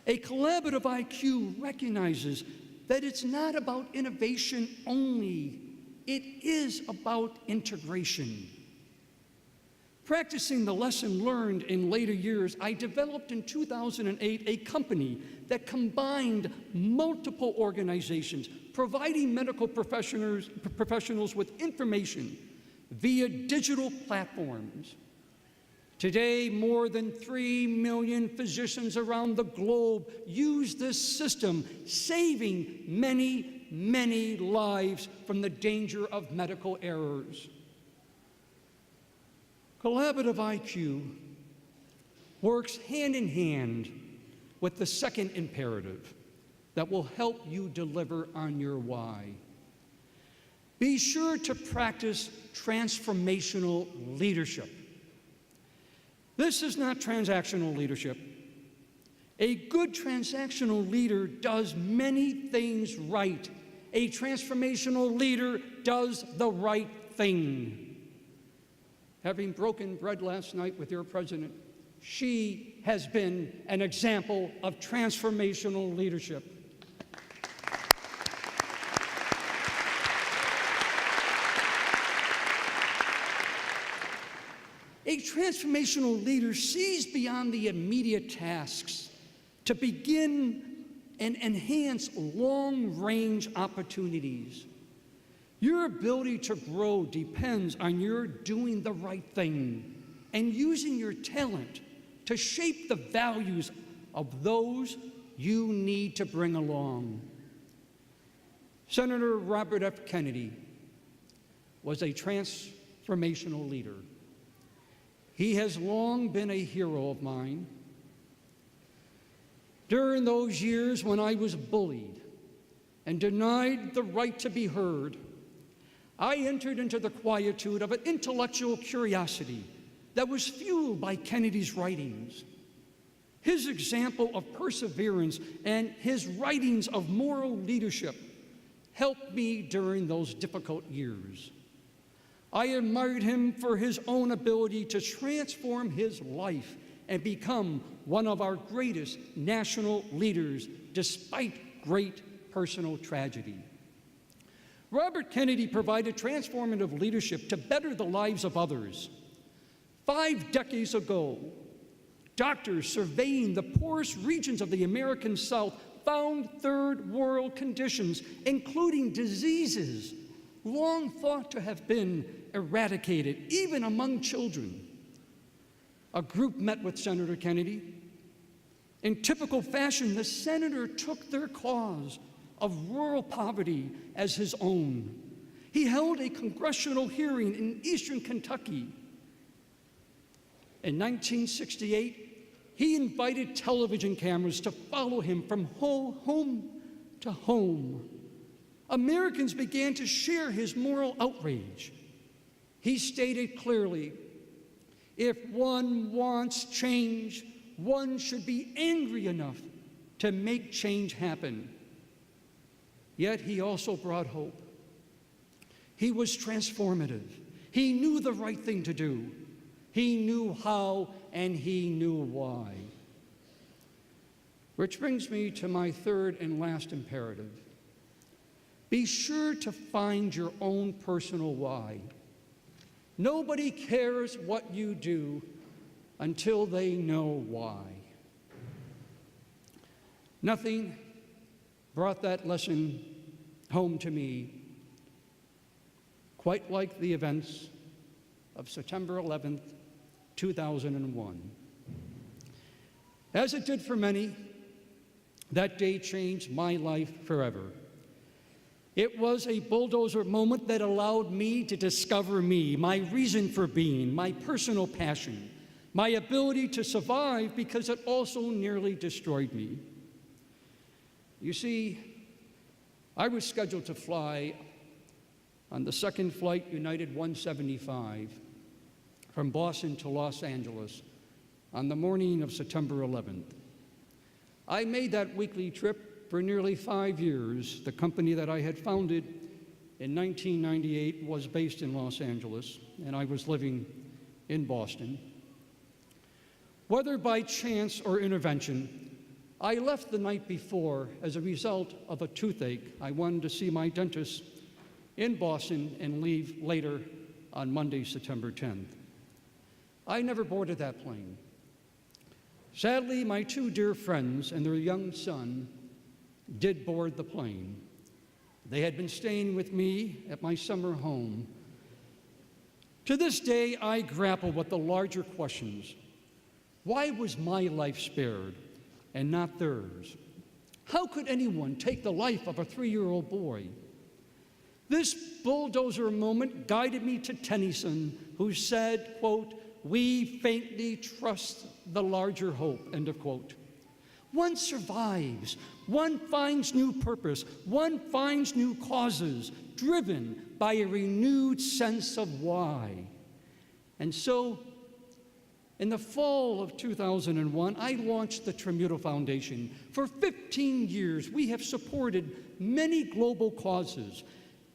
A collaborative IQ recognizes that it's not about innovation only, it is about integration. Practicing the lesson learned in later years, I developed in 2008 a company that combined multiple organizations, providing medical professionals with information via digital platforms. Today, more than 3 million physicians around the globe use this system, saving many, many lives from the danger of medical errors. Collaborative IQ works hand in hand with the second imperative that will help you deliver on your why. Be sure to practice transformational leadership. This is not transactional leadership. A good transactional leader does many things right. A transformational leader does the right thing. Having broken bread last night with your president, she has been an example of transformational leadership. A transformational leader sees beyond the immediate tasks to begin and enhance long-range opportunities. Your ability to grow depends on your doing the right thing and using your talent to shape the values of those you need to bring along. Senator Robert F. Kennedy was a transformational leader. He has long been a hero of mine. During those years when I was bullied and denied the right to be heard, I entered into the quietude of an intellectual curiosity that was fueled by Kennedy's writings. His example of perseverance and his writings of moral leadership helped me during those difficult years. I admired him for his own ability to transform his life and become one of our greatest national leaders despite great personal tragedy. Robert Kennedy provided transformative leadership to better the lives of others. 5 decades ago, doctors surveying the poorest regions of the American South found third world conditions, including diseases long thought to have been eradicated, even among children. A group met with Senator Kennedy. In typical fashion, the senator took their cause of rural poverty as his own. He held a congressional hearing in eastern Kentucky. In 1968, he invited television cameras to follow him from home to home. Americans began to share his moral outrage. He stated clearly, if one wants change, one should be angry enough to make change happen. Yet he also brought hope. He was transformative. He knew the right thing to do. He knew how and he knew why. Which brings me to my third and last imperative. Be sure to find your own personal why. Nobody cares what you do until they know why. Nothing brought that lesson home to me quite like the events of September 11th, 2001. As it did for many, that day changed my life forever. It was a bulldozer moment that allowed me to discover me, my reason for being, my personal passion, my ability to survive, because it also nearly destroyed me. You see, I was scheduled to fly on the second flight United 175 from Boston to Los Angeles on the morning of September 11th. I made that weekly trip for nearly 5 years. The company that I had founded in 1998 was based in Los Angeles, and I was living in Boston. Whether by chance or intervention, I left the night before as a result of a toothache. I wanted to see my dentist in Boston and leave later on Monday, September 10th. I never boarded that plane. Sadly, my two dear friends and their young son did board the plane. They had been staying with me at my summer home. To this day, I grapple with the larger questions. Why was my life spared and not theirs? How could anyone take the life of a 3-year-old boy? This bulldozer moment guided me to Tennyson, who said, quote, "We faintly trust the larger hope," end of quote. One survives, one finds new purpose, one finds new causes, driven by a renewed sense of why. And so, in the fall of 2001, I launched the Tramuto Foundation. For 15 years, we have supported many global causes,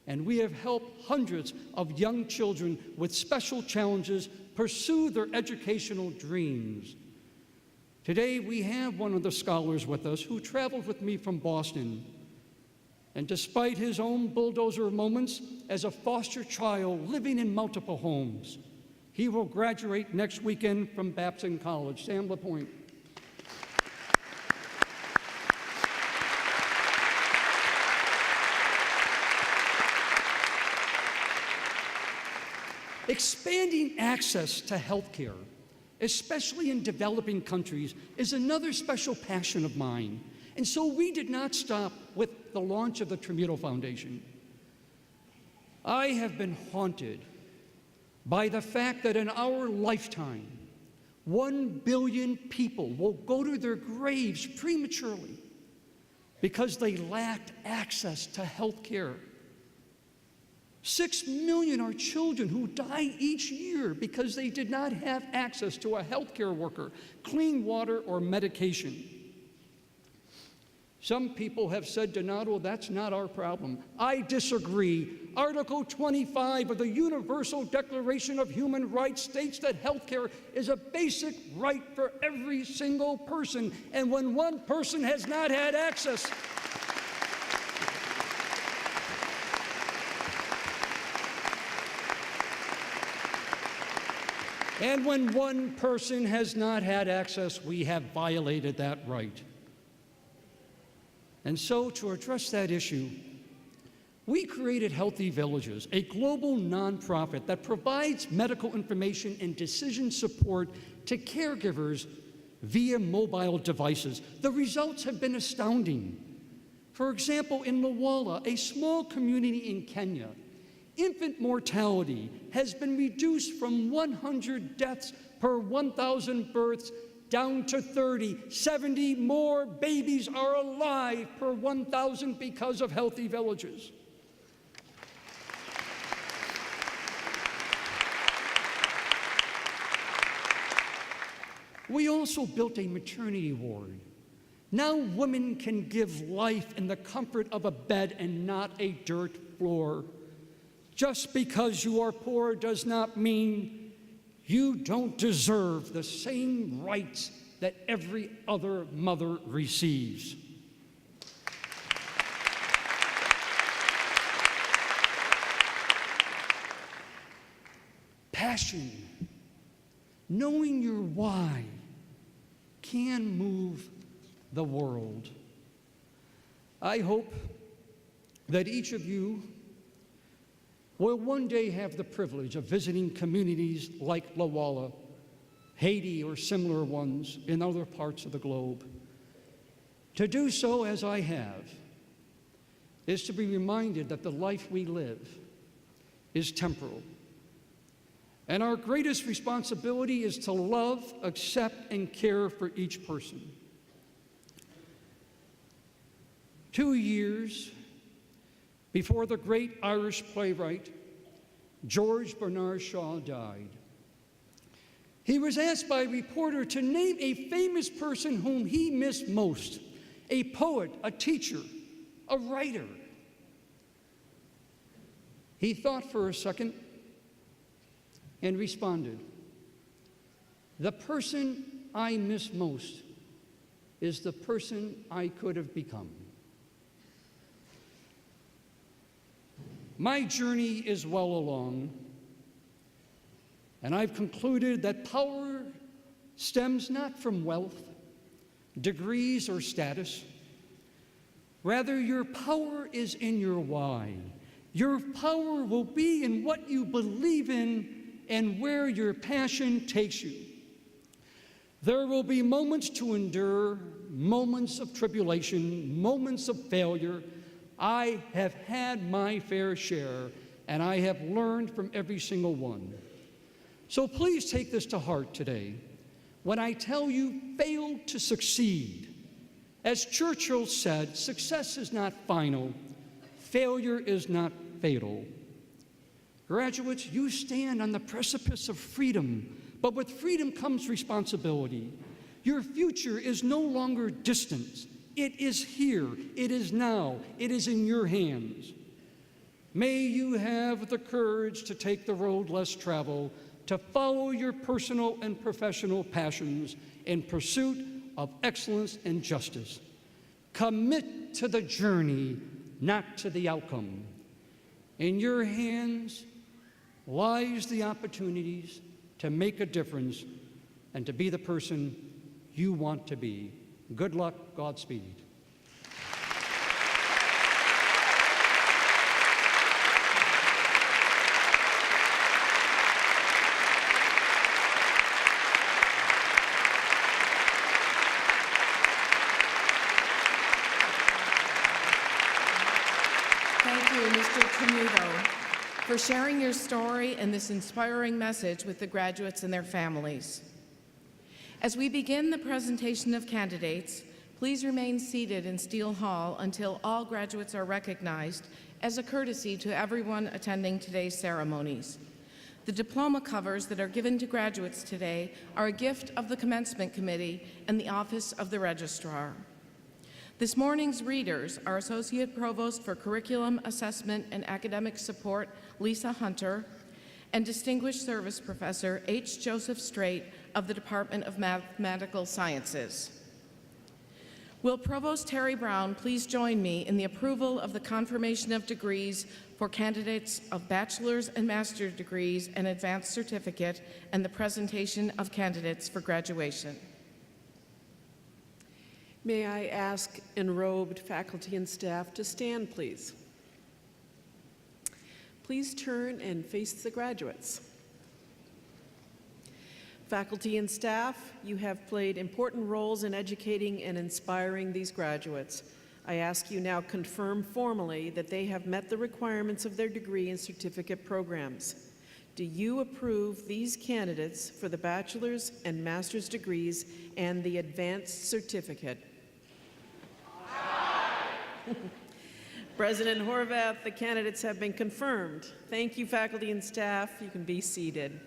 and we have helped hundreds of young children with special challenges pursue their educational dreams. Today, we have one of the scholars with us who traveled with me from Boston. And despite his own bulldozer moments as a foster child living in multiple homes, he will graduate next weekend from Babson College. Sam LaPointe. Expanding access to health care, especially in developing countries, is another special passion of mine. And so we did not stop with the launch of the Tramuto Foundation. I have been haunted by the fact that in our lifetime, 1 billion people will go to their graves prematurely because they lacked access to health care. 6 million are children who die each year because they did not have access to a healthcare worker, clean water, or medication. Some people have said, Donato, that's not our problem. I disagree. Article 25 of the Universal Declaration of Human Rights states that healthcare is a basic right for every single person. And when one person has not had access, and when one person has not had access, we have violated that right. And so, to address that issue, we created Healthy Villages, a global nonprofit that provides medical information and decision support to caregivers via mobile devices. The results have been astounding. For example, in Lawala, a small community in Kenya, infant mortality has been reduced from 100 deaths per 1,000 births down to 30. 70 more babies are alive per 1,000 because of Healthy Villages. We also built a maternity ward. Now women can give life in the comfort of a bed and not a dirt floor. Just because you are poor does not mean you don't deserve the same rights that every other mother receives. Passion, knowing your why, can move the world. I hope that each of you will one day have the privilege of visiting communities like Lawala, Haiti, or similar ones in other parts of the globe. To do so, as I have, is to be reminded that the life we live is temporal. And our greatest responsibility is to love, accept, and care for each person. 2 years before the great Irish playwright George Bernard Shaw died. He was asked by a reporter to name a famous person whom he missed most, a poet, a teacher, a writer. He thought for a second and responded, "The person I miss most is the person I could have become." My journey is well along, and I've concluded that power stems not from wealth, degrees, or status. Rather, your power is in your why. Your power will be in what you believe in and where your passion takes you. There will be moments to endure, moments of tribulation, moments of failure. I have had my fair share, and I have learned from every single one. So please take this to heart today. When I tell you, fail to succeed. As Churchill said, success is not final, failure is not fatal. Graduates, you stand on the precipice of freedom, but with freedom comes responsibility. Your future is no longer distant. It is here, it is now, it is in your hands. May you have the courage to take the road less traveled, to follow your personal and professional passions in pursuit of excellence and justice. Commit to the journey, not to the outcome. In your hands lies the opportunities to make a difference and to be the person you want to be. Good luck, Godspeed. Thank you, Mr. Camuto, for sharing your story and this inspiring message with the graduates and their families. As we begin the presentation of candidates, please remain seated in Steele Hall until all graduates are recognized as a courtesy to everyone attending today's ceremonies. The diploma covers that are given to graduates today are a gift of the Commencement Committee and the Office of the Registrar. This morning's readers are Associate Provost for Curriculum Assessment and Academic Support, Lisa Hunter, and Distinguished Service Professor H. Joseph Strait of the Department of Mathematical Sciences. Will Provost Terry Brown please join me in the approval of the confirmation of degrees for candidates of bachelor's and master's degrees and advanced certificate and the presentation of candidates for graduation. May I ask enrobed faculty and staff to stand, please? Please turn and face the graduates. Faculty and staff, you have played important roles in educating and inspiring these graduates. I ask you now confirm formally that they have met the requirements of their degree and certificate programs. Do you approve these candidates for the bachelor's and master's degrees and the advanced certificate? President Horvath, the candidates have been confirmed. Thank you, faculty and staff. You can be seated.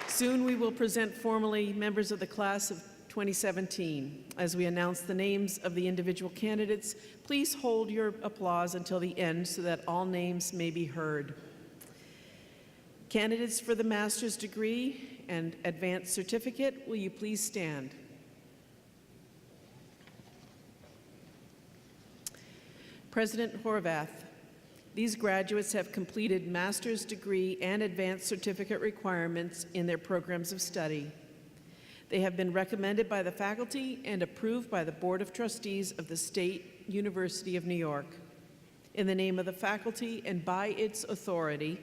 Soon we will present formally members of the class of 2017. As we announce the names of the individual candidates, please hold your applause until the end so that all names may be heard. Candidates for the master's degree and advanced certificate, will you please stand? President Horvath, these graduates have completed master's degree and advanced certificate requirements in their programs of study. They have been recommended by the faculty and approved by the Board of Trustees of the State University of New York. In the name of the faculty and by its authority,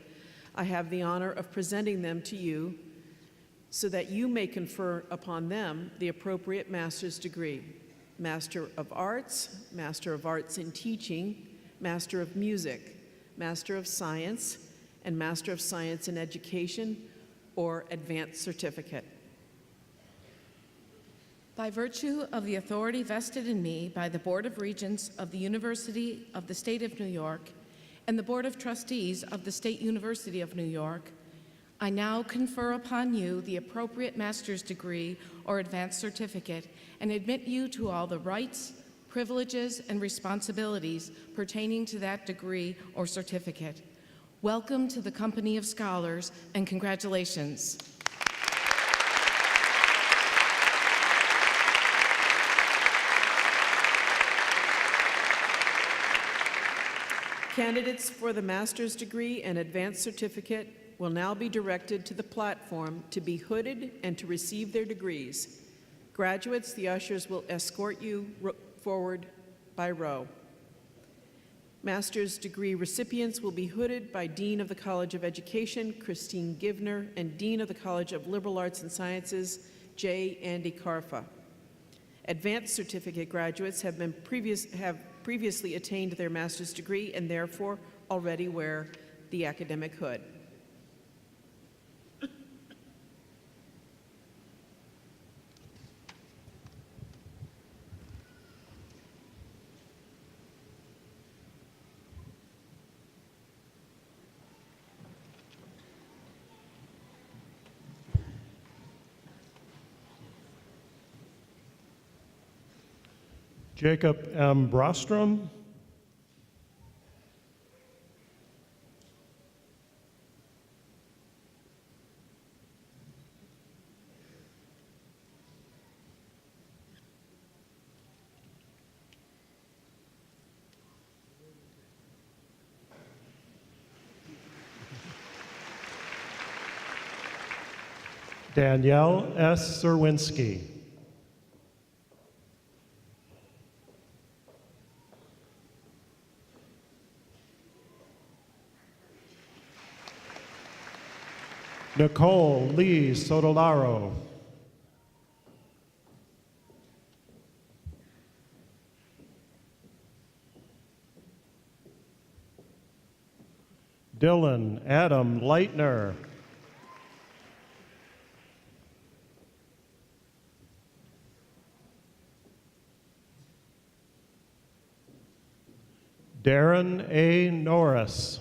I have the honor of presenting them to you so that you may confer upon them the appropriate master's degree: Master of Arts, Master of Arts in Teaching, Master of Music, Master of Science, and Master of Science in Education, or Advanced Certificate. By virtue of the authority vested in me by the Board of Regents of the University of the State of New York and the Board of Trustees of the State University of New York, I now confer upon you the appropriate master's degree or advanced certificate and admit you to all the rights, privileges, and responsibilities pertaining to that degree or certificate. Welcome to the company of scholars, and congratulations. Candidates for the master's degree and advanced certificate will now be directed to the platform to be hooded and to receive their degrees. Graduates, the ushers will escort you forward by row. Master's degree recipients will be hooded by Dean of the College of Education, Christine Givner, and Dean of the College of Liberal Arts and Sciences, J. Andy Carfa. Advanced certificate graduates have previously attained their master's degree and therefore already wear the academic hood. Jacob M. Brostrom. Danielle S. Serwinski. Nicole Lee Sotolaro. Dylan Adam Leitner. Darren A. Norris.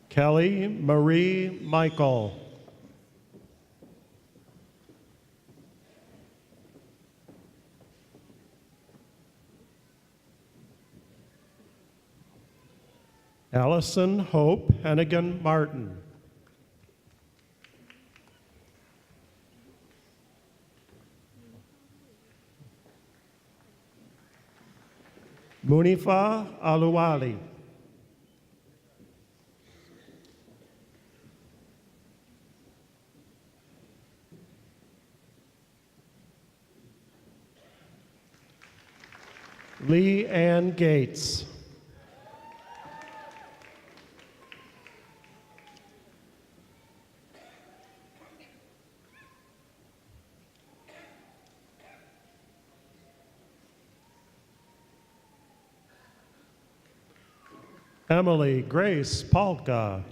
Kelly Marie Michael. Allison Hope Hennigan Martin. Munifa Aluwali. Lee Ann Gates. Emily Grace Palka.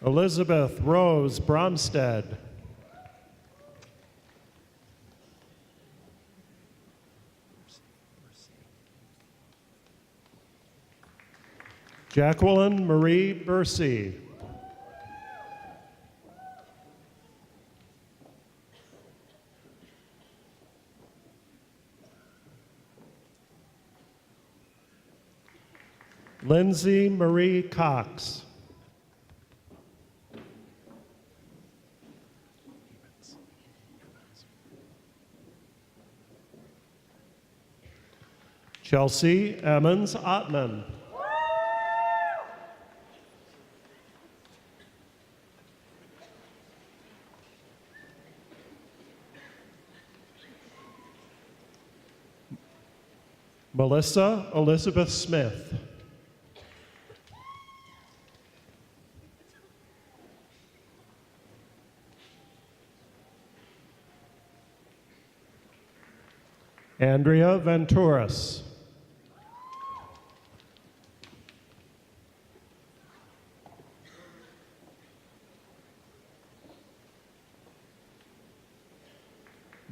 Elizabeth Rose Bromstead. Jacqueline Marie Bursey. Lindsay Marie Cox. Chelsea Emmons Ottman. Melissa Elizabeth Smith. Andrea Venturas.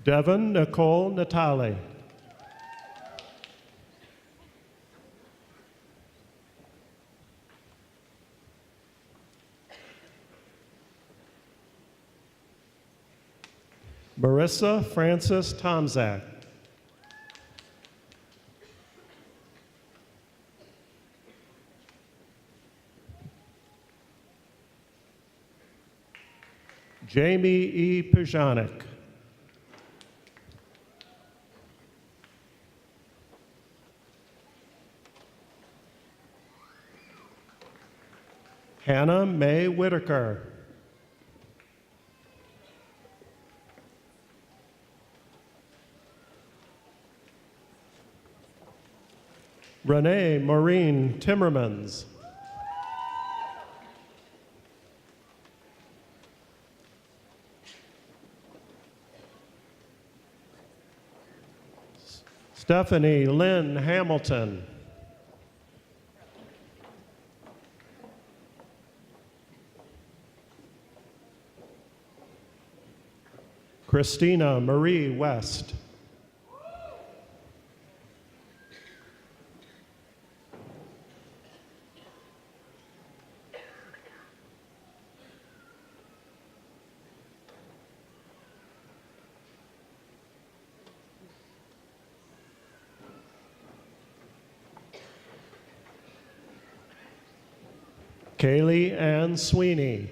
Devon Nicole Natali. Marissa Frances Tomzak. Jamie E. Pajanic. Hannah Mae Whitaker. Renee Maureen Timmermans. Stephanie Lynn Hamilton. Christina Marie West. Kaylee Ann Sweeney.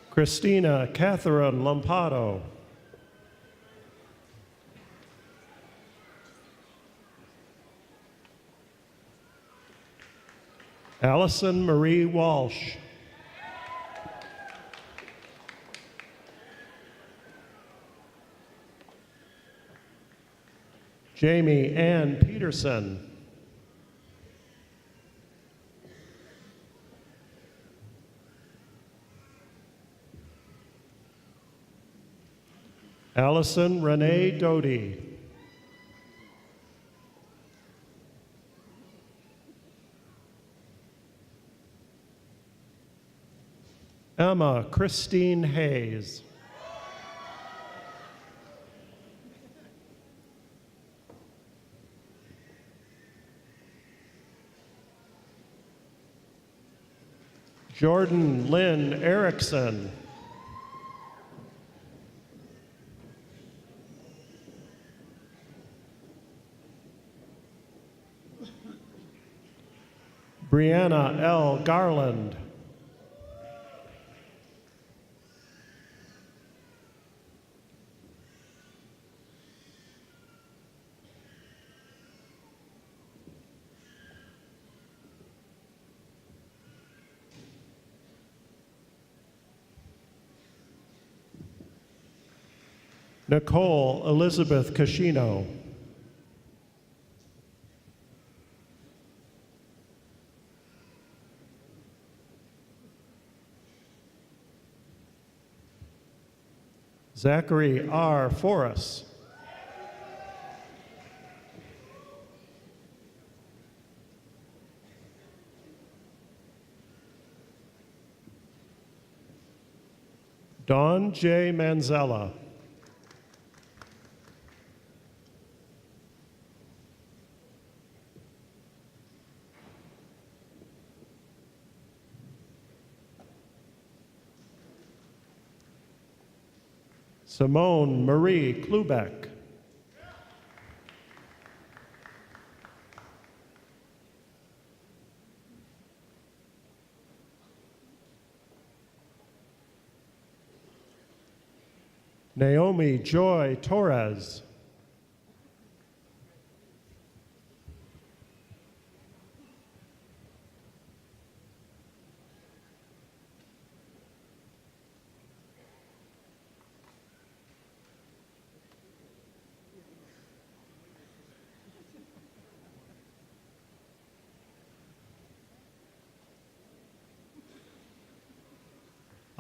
Christina Catherine Lampado. Allison Marie Walsh. Jamie Ann Peterson. Allison Renee Doty. Emma Christine Hayes. Jordan Lynn Erickson. Brianna L. Garland. Nicole Elizabeth Cascino. Zachary R. Forrest. Dawn J. Manzella. Simone Marie Klubeck. Naomi Joy Torres.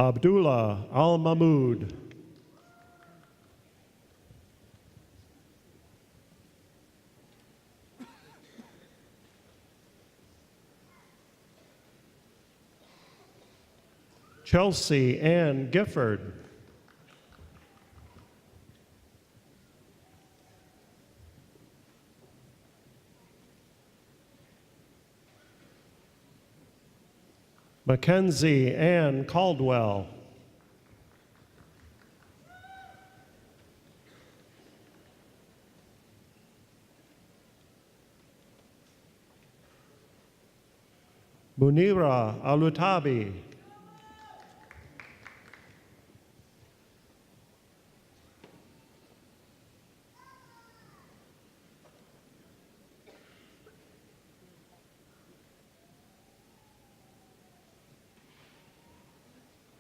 Abdullah Al-Mahmoud. Chelsea Ann Gifford. Mackenzie Ann Caldwell. Munira Alutabi.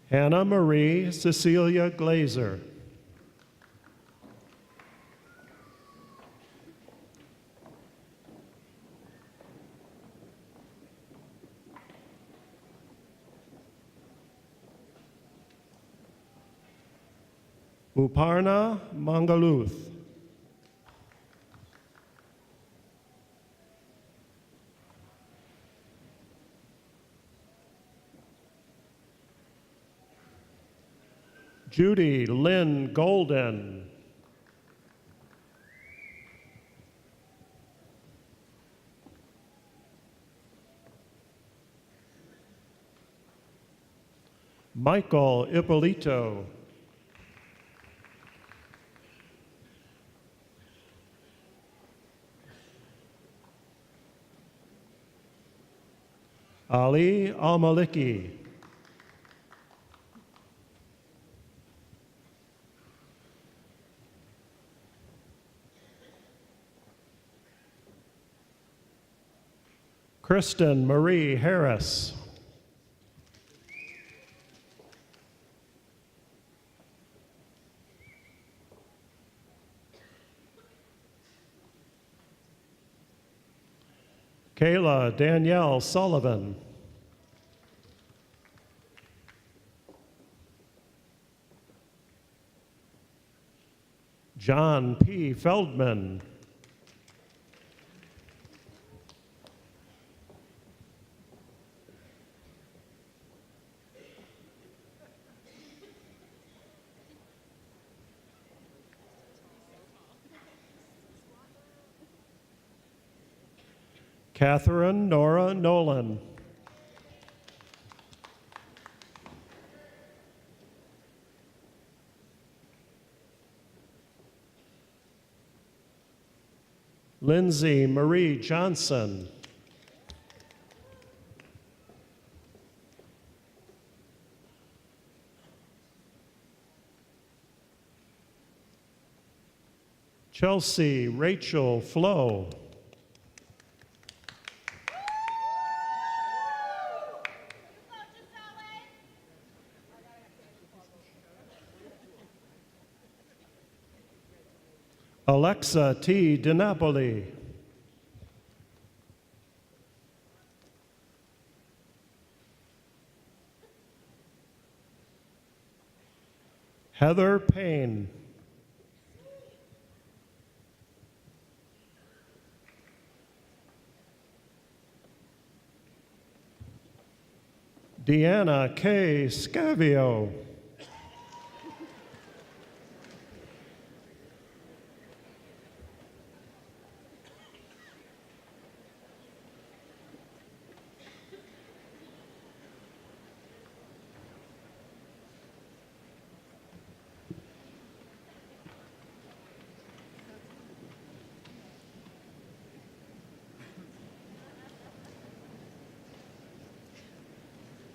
Hannah Marie Cecilia Glazer. Uparna Mangaluth. Judy Lynn Golden. Michael Ippolito. Ali Al-Maliki. Kristen Marie Harris. Kayla Danielle Sullivan. John P. Feldman. Catherine Nora Nolan. Lindsay Marie Johnson. Chelsea Rachel Flo. Alexa T. DiNapoli. Heather Payne. Deanna K. Scavio.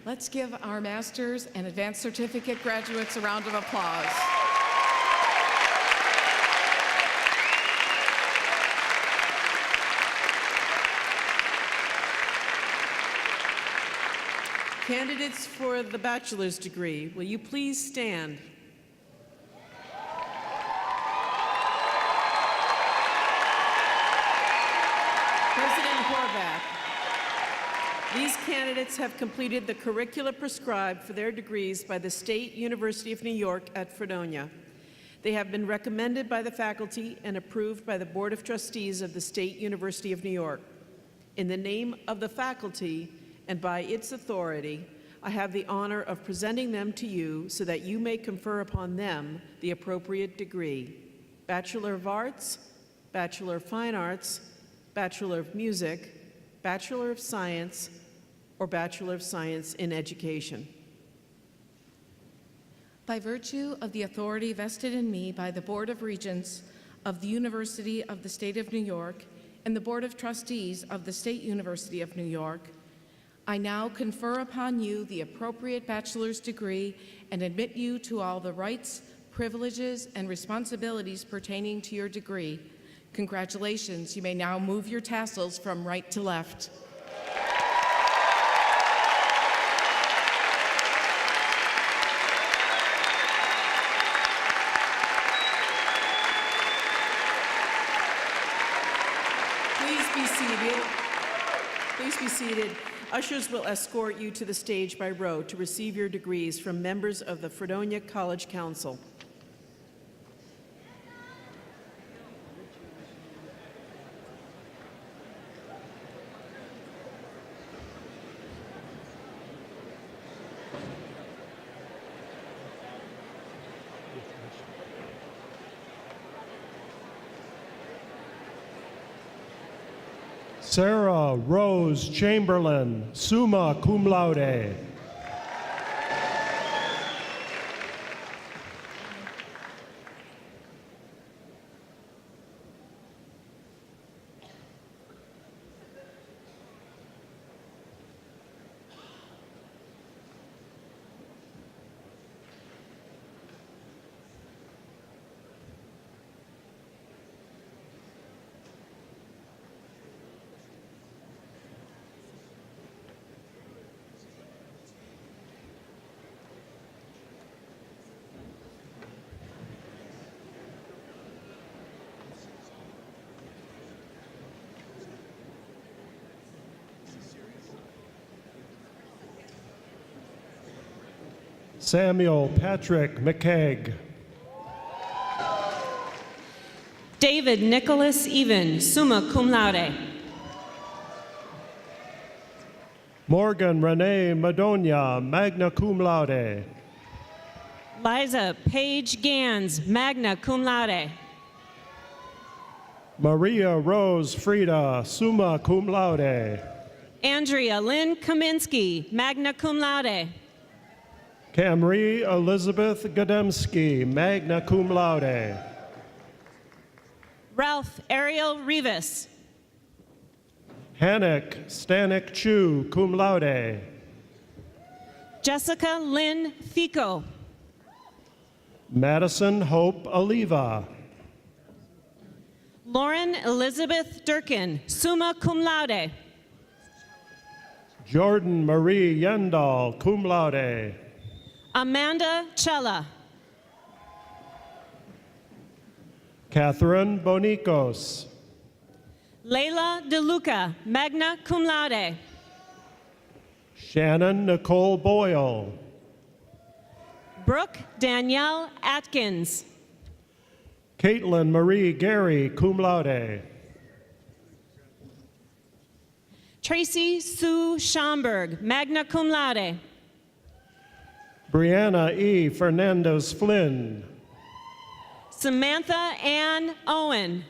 Let's give our master's and advanced certificate graduates a round of applause. Candidates for the bachelor's degree, will you please stand? President Horvath, These candidates have completed the curricula prescribed for their degrees by the State University of New York at Fredonia. They have been recommended by the faculty and approved by the Board of Trustees of the State University of New York. In the name of the faculty and by its authority, I have the honor of presenting them to you so that you may confer upon them the appropriate degree: Bachelor of Arts, Bachelor of Fine Arts, Bachelor of Music, Bachelor of Science, or Bachelor of Science in Education. By virtue of the authority vested in me by the Board of Regents of the University of the State of New York and the Board of Trustees of the State University of New York, I now confer upon you the appropriate bachelor's degree and admit you to all the rights, privileges, and responsibilities pertaining to your degree. Congratulations. You may now move your tassels from right to left. Please be seated. Ushers will escort you to the stage by row to receive your degrees from members of the Fredonia College Council. Sarah Rose Chamberlain, summa cum laude. Samuel Patrick McKegg. David Nicholas Even, summa cum laude. Morgan Renee Madonia, magna cum laude. Liza Paige Gans, magna cum laude. Maria Rose Frida, summa cum laude. Andrea Lynn Kaminsky, magna cum laude. Camry Elizabeth Godemski, magna cum laude. Ralph Ariel Rivas. Hanek Stanek Chu, cum laude. Jessica Lynn Fico. Madison Hope Oliva. Lauren Elizabeth Durkin, summa cum laude. Jordan Marie Yendall, cum laude. Amanda Chella. Catherine Bonicos. Layla DeLuca, magna cum laude. Shannon Nicole Boyle. Brooke Danielle Atkins. Caitlin Marie Gary, cum laude. Tracy Sue Schomburg, magna cum laude. Brianna E. Fernandez Flynn. Samantha Ann Owen.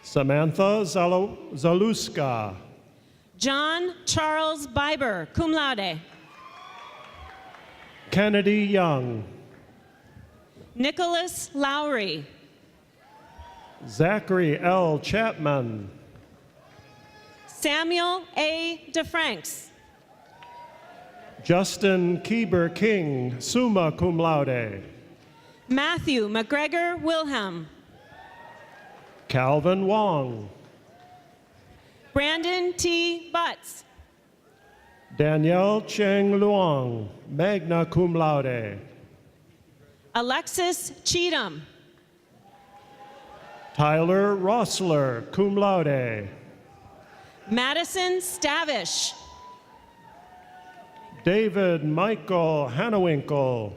Samantha Zaluska. John Charles Biber, cum laude. Kennedy Young. Nicholas Lowry. Zachary L. Chapman. Samuel A. DeFranks. Justin Kieber King, summa cum laude. Matthew McGregor Wilhelm. Calvin Wong. Brandon T. Butts. Danielle Cheng Luong, magna cum laude. Alexis Cheatham. Tyler Rossler, cum laude. Madison Stavish. David Michael Hannewinkle.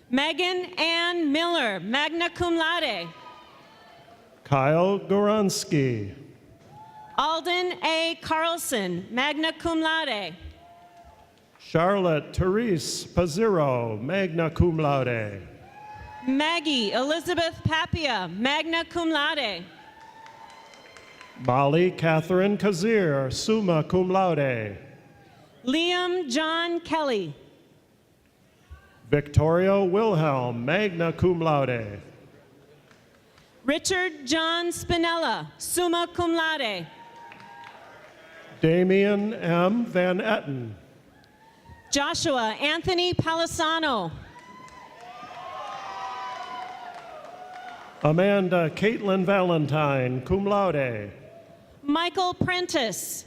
Megan Ann Miller, magna cum laude. Kyle Goransky. Alden A. Carlson, magna cum laude. Charlotte Therese Paziro, magna cum laude. Maggie Elizabeth Papia, magna cum laude. Molly Catherine Kazir, summa cum laude. Liam John Kelly. Victoria Wilhelm, magna cum laude. Richard John Spinella, summa cum laude. Damian M. Van Etten. Joshua Anthony Palisano. Amanda Caitlin Valentine, cum laude. Michael Prentice.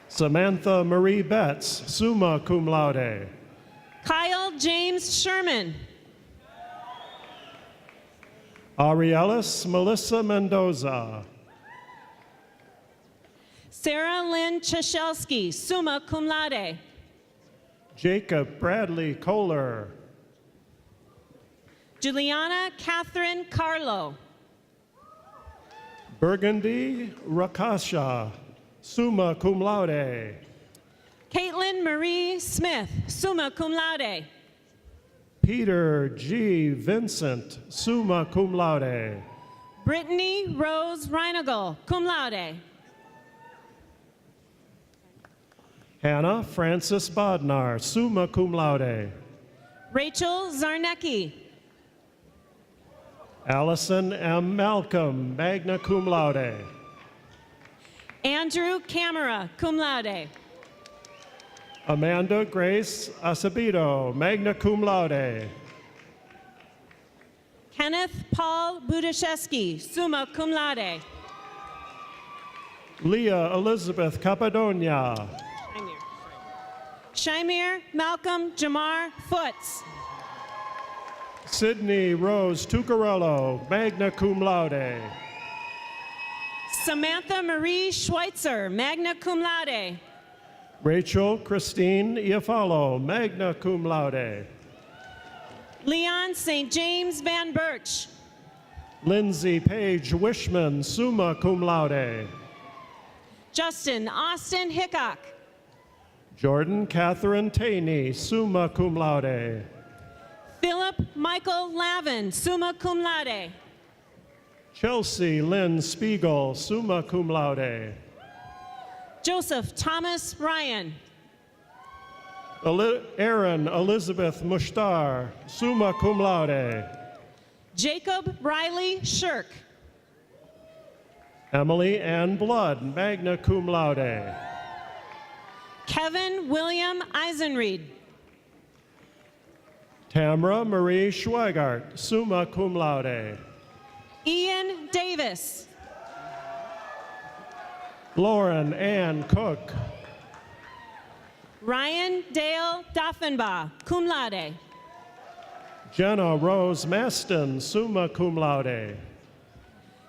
Samantha Marie Betts, summa cum laude. Kyle James Sherman. Aurelis Melissa Mendoza. Sarah Lynn Chashelski, summa cum laude. Jacob Bradley Kohler. Juliana Catherine Carlo. Burgundy Rakasha, summa cum laude. Caitlin Marie Smith, summa cum laude. Peter G. Vincent, summa cum laude. Brittany Rose Reinagle, cum laude. Hannah Francis Bodnar, summa cum laude. Rachel Zarnecki. Allison M. Malcolm, magna cum laude. Andrew Camera, cum laude. Amanda Grace Acevedo, magna cum laude. Kenneth Paul Budaszewski, summa cum laude. Leah Elizabeth Capadonia. Shymir Malcolm Jamar Foots. Sydney Rose Tucarello, magna cum laude. Samantha Marie Schweitzer, magna cum laude. Rachel Christine Iafalo, magna cum laude. Leon St. James Van Birch. Lindsay Page Wishman, summa cum laude. Justin Austin Hickok. Jordan Catherine Taney, summa cum laude. Philip Michael Lavin, summa cum laude. Chelsea Lynn Spiegel, summa cum laude. Joseph Thomas Ryan. Aaron Elizabeth Mushtar, summa cum laude. Jacob Riley Shirk. Emily Ann Blood, magna cum laude. Kevin William Eisenreed. Tamara Marie Schweigart, summa cum laude. Ian Davis. Lauren Ann Cook. Ryan Dale Doffenbaugh, cum laude. Jenna Rose Maston, summa cum laude.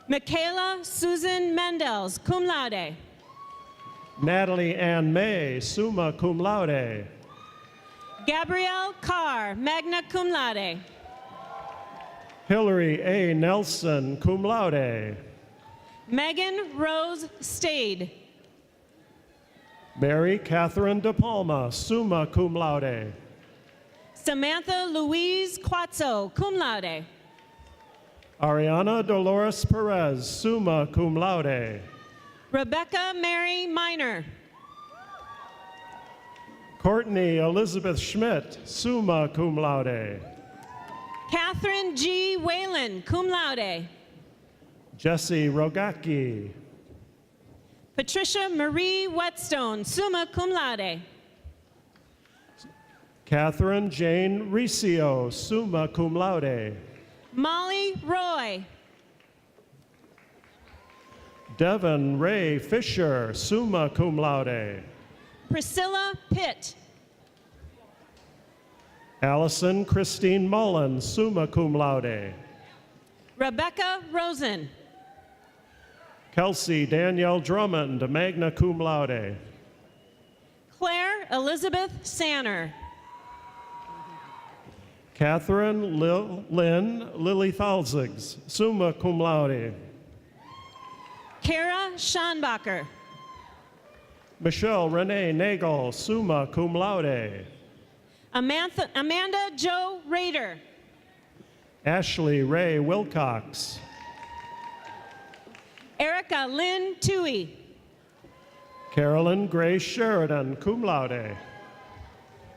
Michaela Susan Mendels, cum laude. Natalie Ann May, summa cum laude. Gabrielle Carr, magna cum laude. Hillary A. Nelson, cum laude. Megan Rose Stade. Mary Catherine De Palma, summa cum laude. Samantha Louise Quatso, cum laude. Ariana Dolores Perez, summa cum laude. Rebecca Mary Minor. Courtney Elizabeth Schmidt, summa cum laude. Catherine G. Whalen, cum laude. Jesse Rogacki. Patricia Marie Whetstone, summa cum laude. Catherine Jane Riccio, summa cum laude. Molly Roy. Devin Ray Fisher, summa cum laude. Priscilla Pitt. Allison Christine Mullen, summa cum laude. Rebecca Rosen. Kelsey Danielle Drummond, magna cum laude. Claire Elizabeth Sanner. Catherine Lynn Lily Thalzigs, summa cum laude. Kara Schonbacher. Michelle Renee Nagel, summa cum laude. Amanda Jo Rader. Ashley Ray Wilcox. Erica Lynn Toohey. Carolyn Grace Sheridan, cum laude.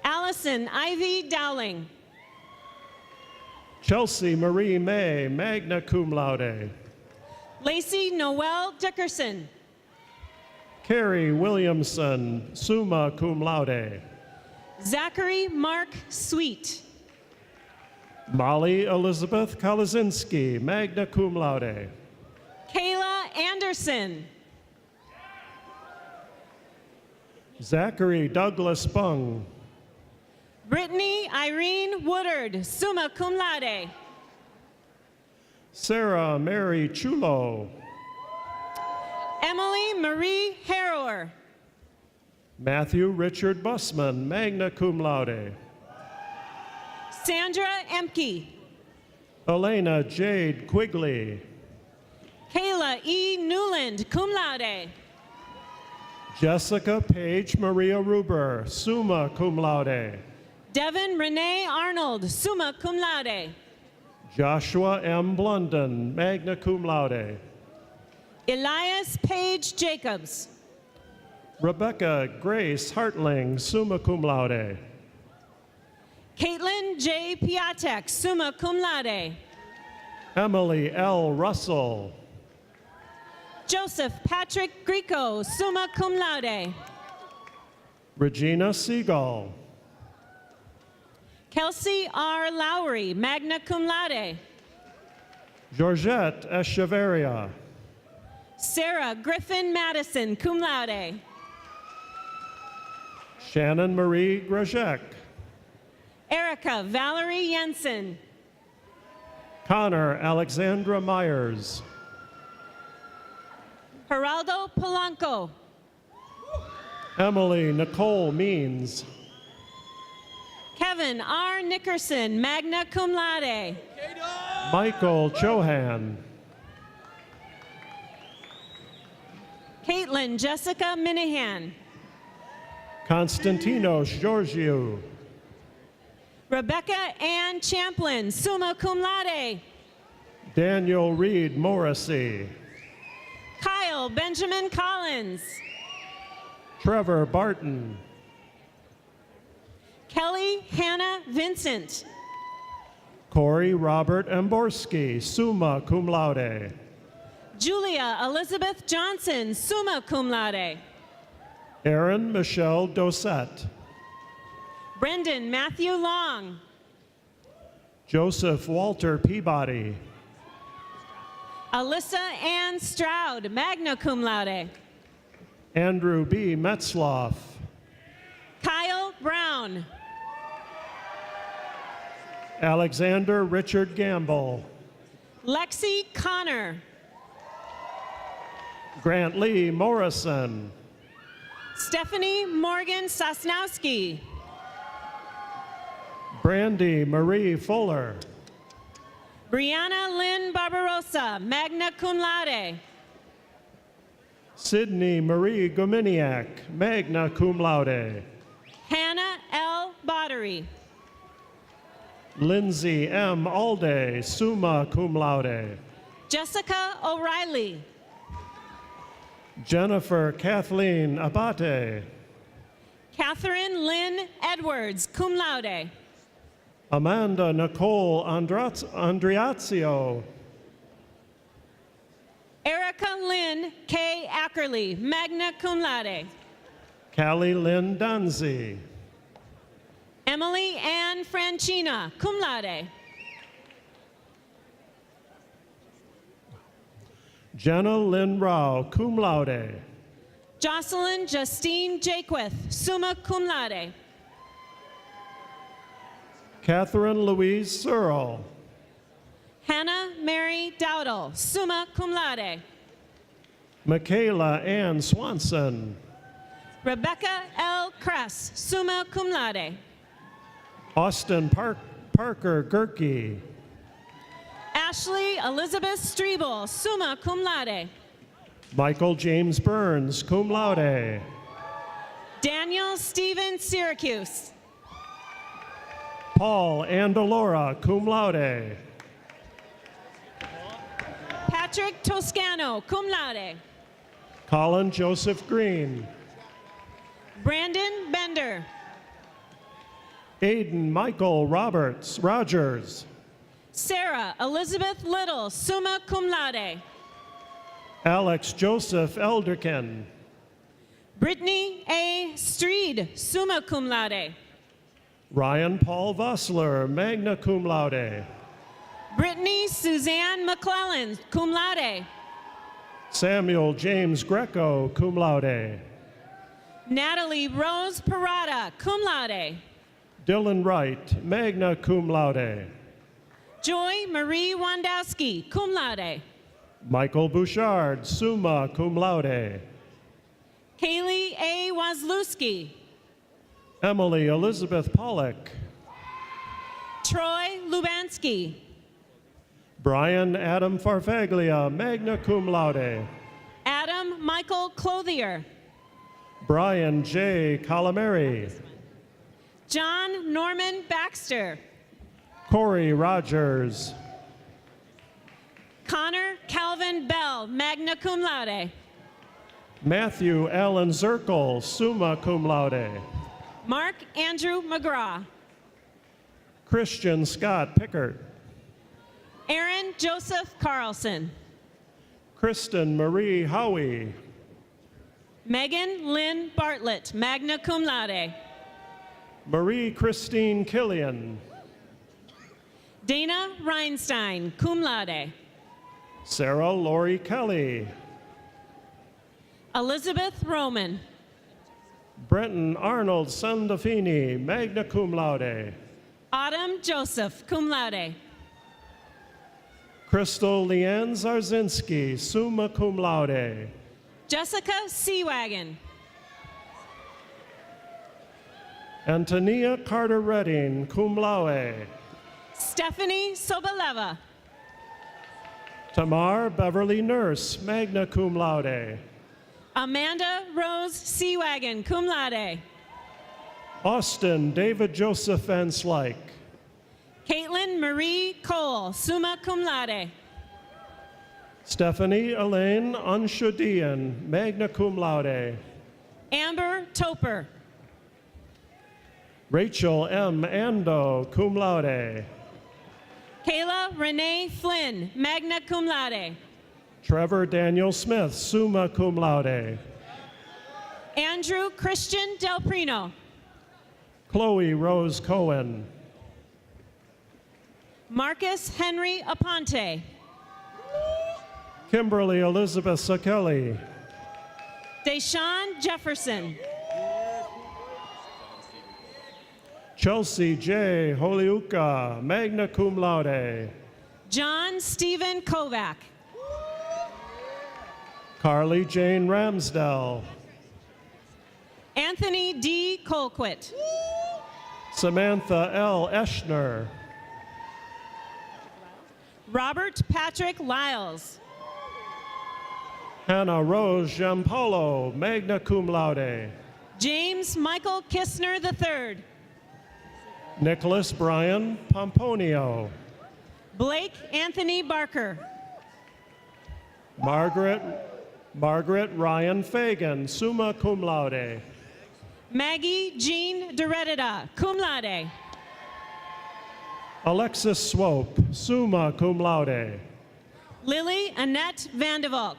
Allison Ivy Dowling. Chelsea Marie May, magna cum laude. Lacey Noel Dickerson. Carrie Williamson, summa cum laude. Zachary Mark Sweet. Molly Elizabeth Kalazinski, magna cum laude. Kayla Anderson. Zachary Douglas Bung. Brittany Irene Woodard, summa cum laude. Sarah Mary Chulo. Emily Marie Harrower. Matthew Richard Bussman, magna cum laude. Sandra Emke. Elena Jade Quigley. Kayla E. Newland, cum laude. Jessica Paige Maria Ruber, summa cum laude. Devin Renee Arnold, summa cum laude. Joshua M. Blunden, magna cum laude. Elias Page Jacobs. Rebecca Grace Hartling, summa cum laude. Caitlin J. Piatek, summa cum laude. Emily L. Russell. Joseph Patrick Greco, summa cum laude. Regina Seagull. Kelsey R. Lowry, magna cum laude. Georgette Echeverria. Sarah Griffin Madison, cum laude. Shannon Marie Grajek. Erica Valerie Jensen. Connor Alexandra Myers. Geraldo Polanco. Emily Nicole Means. Kevin R. Nickerson, magna cum laude. Michael Chohan. Caitlin Jessica Minahan. Konstantinos Georgiou. Rebecca Ann Champlin, summa cum laude. Daniel Reed Morrissey. Kyle Benjamin Collins. Trevor Barton. Kelly Hannah Vincent. Corey Robert Emborski, summa cum laude. Julia Elizabeth Johnson, summa cum laude. Aaron Michelle Dosette. Brendan Matthew Long. Joseph Walter Peabody. Alyssa Ann Stroud, magna cum laude. Andrew B. Metzloff. Kyle Brown. Alexander Richard Gamble. Lexi Connor. Grant Lee Morrison. Stephanie Morgan Sosnowski. Brandy Marie Fuller. Brianna Lynn Barbarossa, magna cum laude. Sydney Marie Gominiak, magna cum laude. Hannah L. Bottery. Lindsay M. Alday, summa cum laude. Jessica O'Reilly. Jennifer Kathleen Abate. Catherine Lynn Edwards, cum laude. Amanda Nicole Andriazio. Erica Lynn K. Ackerley, magna cum laude. Callie Lynn Dunzy. Emily Ann Francina, cum laude. Jenna Lynn Rao, cum laude. Jocelyn Justine Jaquith, summa cum laude. Catherine Louise Searle. Hannah Mary Dowdle, summa cum laude. Michaela Ann Swanson. Rebecca L. Kress, summa cum laude. Austin Parker Gerke. Ashley Elizabeth Strebel, summa cum laude. Michael James Burns, cum laude. Daniel Stephen Syracuse. Paul Andalora, cum laude. Patrick Toscano, cum laude. Colin Joseph Green. Brandon Bender. Aiden Michael Rogers. Sarah Elizabeth Little, summa cum laude. Alex Joseph Elderkin. Brittany A. Streed, summa cum laude. Ryan Paul Vossler, magna cum laude. Brittany Suzanne McClellan, cum laude. Samuel James Greco, cum laude. Natalie Rose Parada, cum laude. Dylan Wright, magna cum laude. Joy Marie Wandowski, cum laude. Michael Bouchard, summa cum laude. Kaylee A. Wazlewski. Emily Elizabeth Pollock. Troy Lubansky. Brian Adam Farfaglia, magna cum laude. Adam Michael Clothier. Brian J. Calamari. John Norman Baxter. Corey Rogers. Connor Calvin Bell, magna cum laude. Matthew Allen Zirkle, summa cum laude. Mark Andrew McGraw. Christian Scott Pickard. Aaron Joseph Carlson. Kristen Marie Howie. Megan Lynn Bartlett, magna cum laude. Marie Christine Killian. Dana Reinstein, cum laude. Sarah Lori Kelly. Elizabeth Roman. Brenton Arnold Sandafini, magna cum laude. Autumn Joseph, cum laude. Crystal Leanne Zarzinski, summa cum laude. Jessica Seawagon. Antonia Carter Redding, cum laude. Stephanie Soboleva. Tamar Beverly Nurse, magna cum laude. Amanda Rose Seawagon, cum laude. Austin David Joseph Van Slyke. Caitlin Marie Cole, summa cum laude. Stephanie Elaine Anshudian, magna cum laude. Amber Toper. Rachel M. Ando, cum laude. Kayla Renee Flynn, magna cum laude. Trevor Daniel Smith, summa cum laude. Andrew Christian Del Prino. Chloe Rose Cohen. Marcus Henry Aponte. Kimberly Elizabeth Sakeli. Deshaun Jefferson. Chelsea J. Holiuka, magna cum laude. John Stephen Kovac. Carly Jane Ramsdell. Anthony D. Colquitt. Samantha L. Eschner. Robert Patrick Lyles. Hannah Rose Giampolo, magna cum laude. James Michael Kistner III. Nicholas Brian Pomponio. Blake Anthony Barker. Margaret Ryan Fagan, summa cum laude. Maggie Jean Deredida, cum laude. Alexis Swope, summa cum laude. Lily Annette Vandevalk.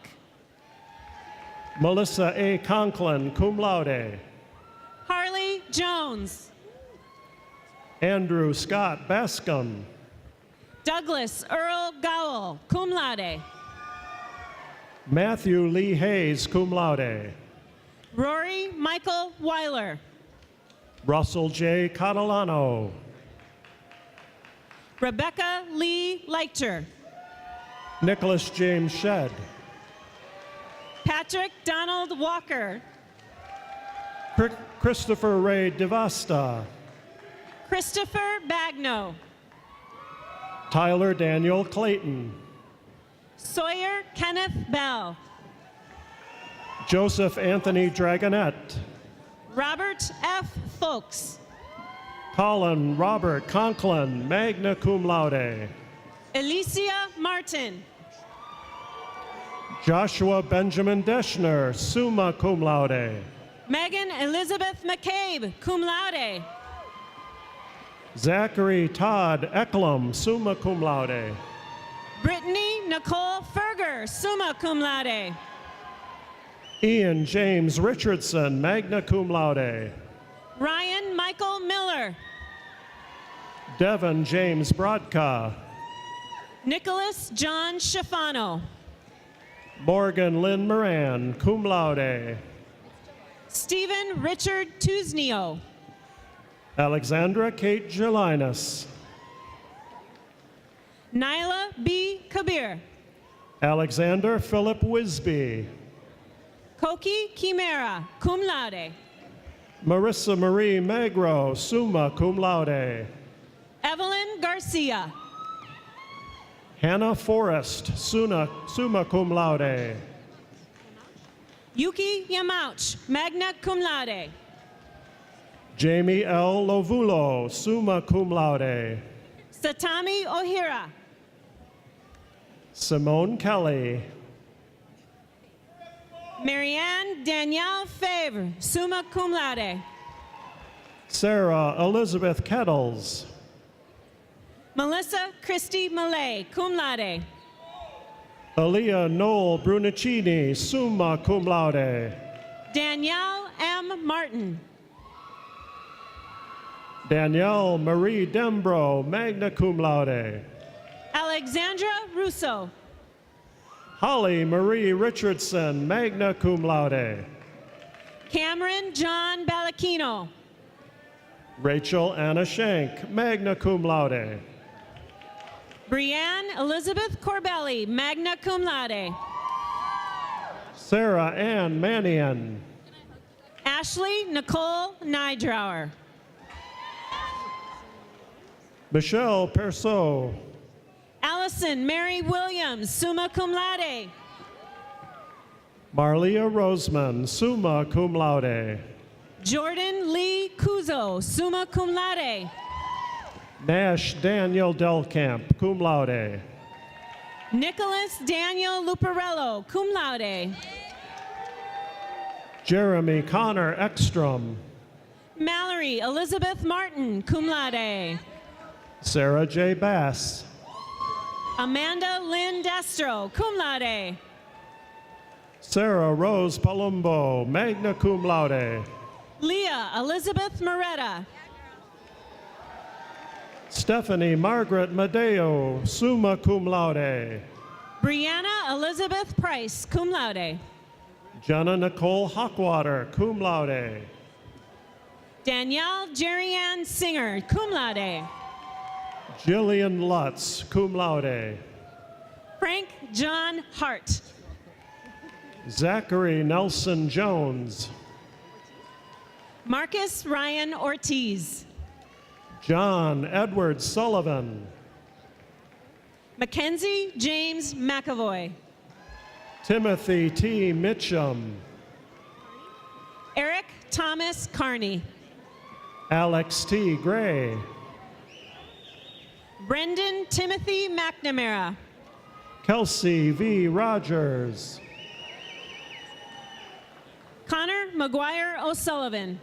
Melissa A. Conklin, cum laude. Harley Jones. Andrew Scott Bascom. Douglas Earl Gowell, cum laude. Matthew Lee Hayes, cum laude. Rory Michael Weiler. Russell J. Catalano. Rebecca Lee Leichter. Nicholas James Shedd. Patrick Donald Walker. Christopher Ray DeVasta. Christopher Bagno. Tyler Daniel Clayton. Sawyer Kenneth Bell. Joseph Anthony Dragonette. Robert F. Folks. Colin Robert Conklin, magna cum laude. Alicia Martin. Joshua Benjamin Deschner, summa cum laude. Megan Elizabeth McCabe, cum laude. Zachary Todd Eklum, summa cum laude. Brittany Nicole Ferger, summa cum laude. Ian James Richardson, magna cum laude. Ryan Michael Miller. Devin James Brodka. Nicholas John Schifano. Morgan Lynn Moran, cum laude. Stephen Richard Tuznio. Alexandra Kate Gelinas. Nyla B. Kabir. Alexander Philip Wisby. Koki Kimera, cum laude. Marissa Marie Magro, summa cum laude. Evelyn Garcia. Hannah Forrest, summa cum laude. Yuki Yamauch, magna cum laude. Jamie L. Lovulo, summa cum laude. Satami Ohira. Simone Kelly. Marianne Danielle Favre, summa cum laude. Sarah Elizabeth Kettles. Melissa Christy Malay, cum laude. Aaliyah Noel Brunicini, summa cum laude. Danielle M. Martin. Danielle Marie Dembro, magna cum laude. Alexandra Russo. Holly Marie Richardson, magna cum laude. Cameron John Ballacchino. Rachel Anna Shank, magna cum laude. Brianne Elizabeth Corbelli, magna cum laude. Sarah Ann Manion. Ashley Nicole Nydrower. Michelle Perceau. Allison Mary Williams, summa cum laude. Marlia Roseman, summa cum laude. Jordan Lee Kuzo, summa cum laude. Nash Daniel Delcamp, cum laude. Nicholas Daniel Luparello, cum laude. Jeremy Connor Ekstrom. Mallory Elizabeth Martin, cum laude. Sarah J. Bass. Amanda Lynn Destro, cum laude. Sarah Rose Palumbo, magna cum laude. Leah Elizabeth Moretta. Stephanie Margaret Madeo, summa cum laude. Brianna Elizabeth Price, cum laude. Jenna Nicole Hockwater, cum laude. Danielle Jerry-Ann Singer, cum laude. Jillian Lutz, cum laude. Frank John Hart. Zachary Nelson Jones. Marcus Ryan Ortiz. John Edward Sullivan. Mackenzie James McAvoy. Timothy T. Mitchum. Eric Thomas Carney. Alex T. Gray. Brendan Timothy McNamara. Kelsey V. Rogers. Connor McGuire O'Sullivan.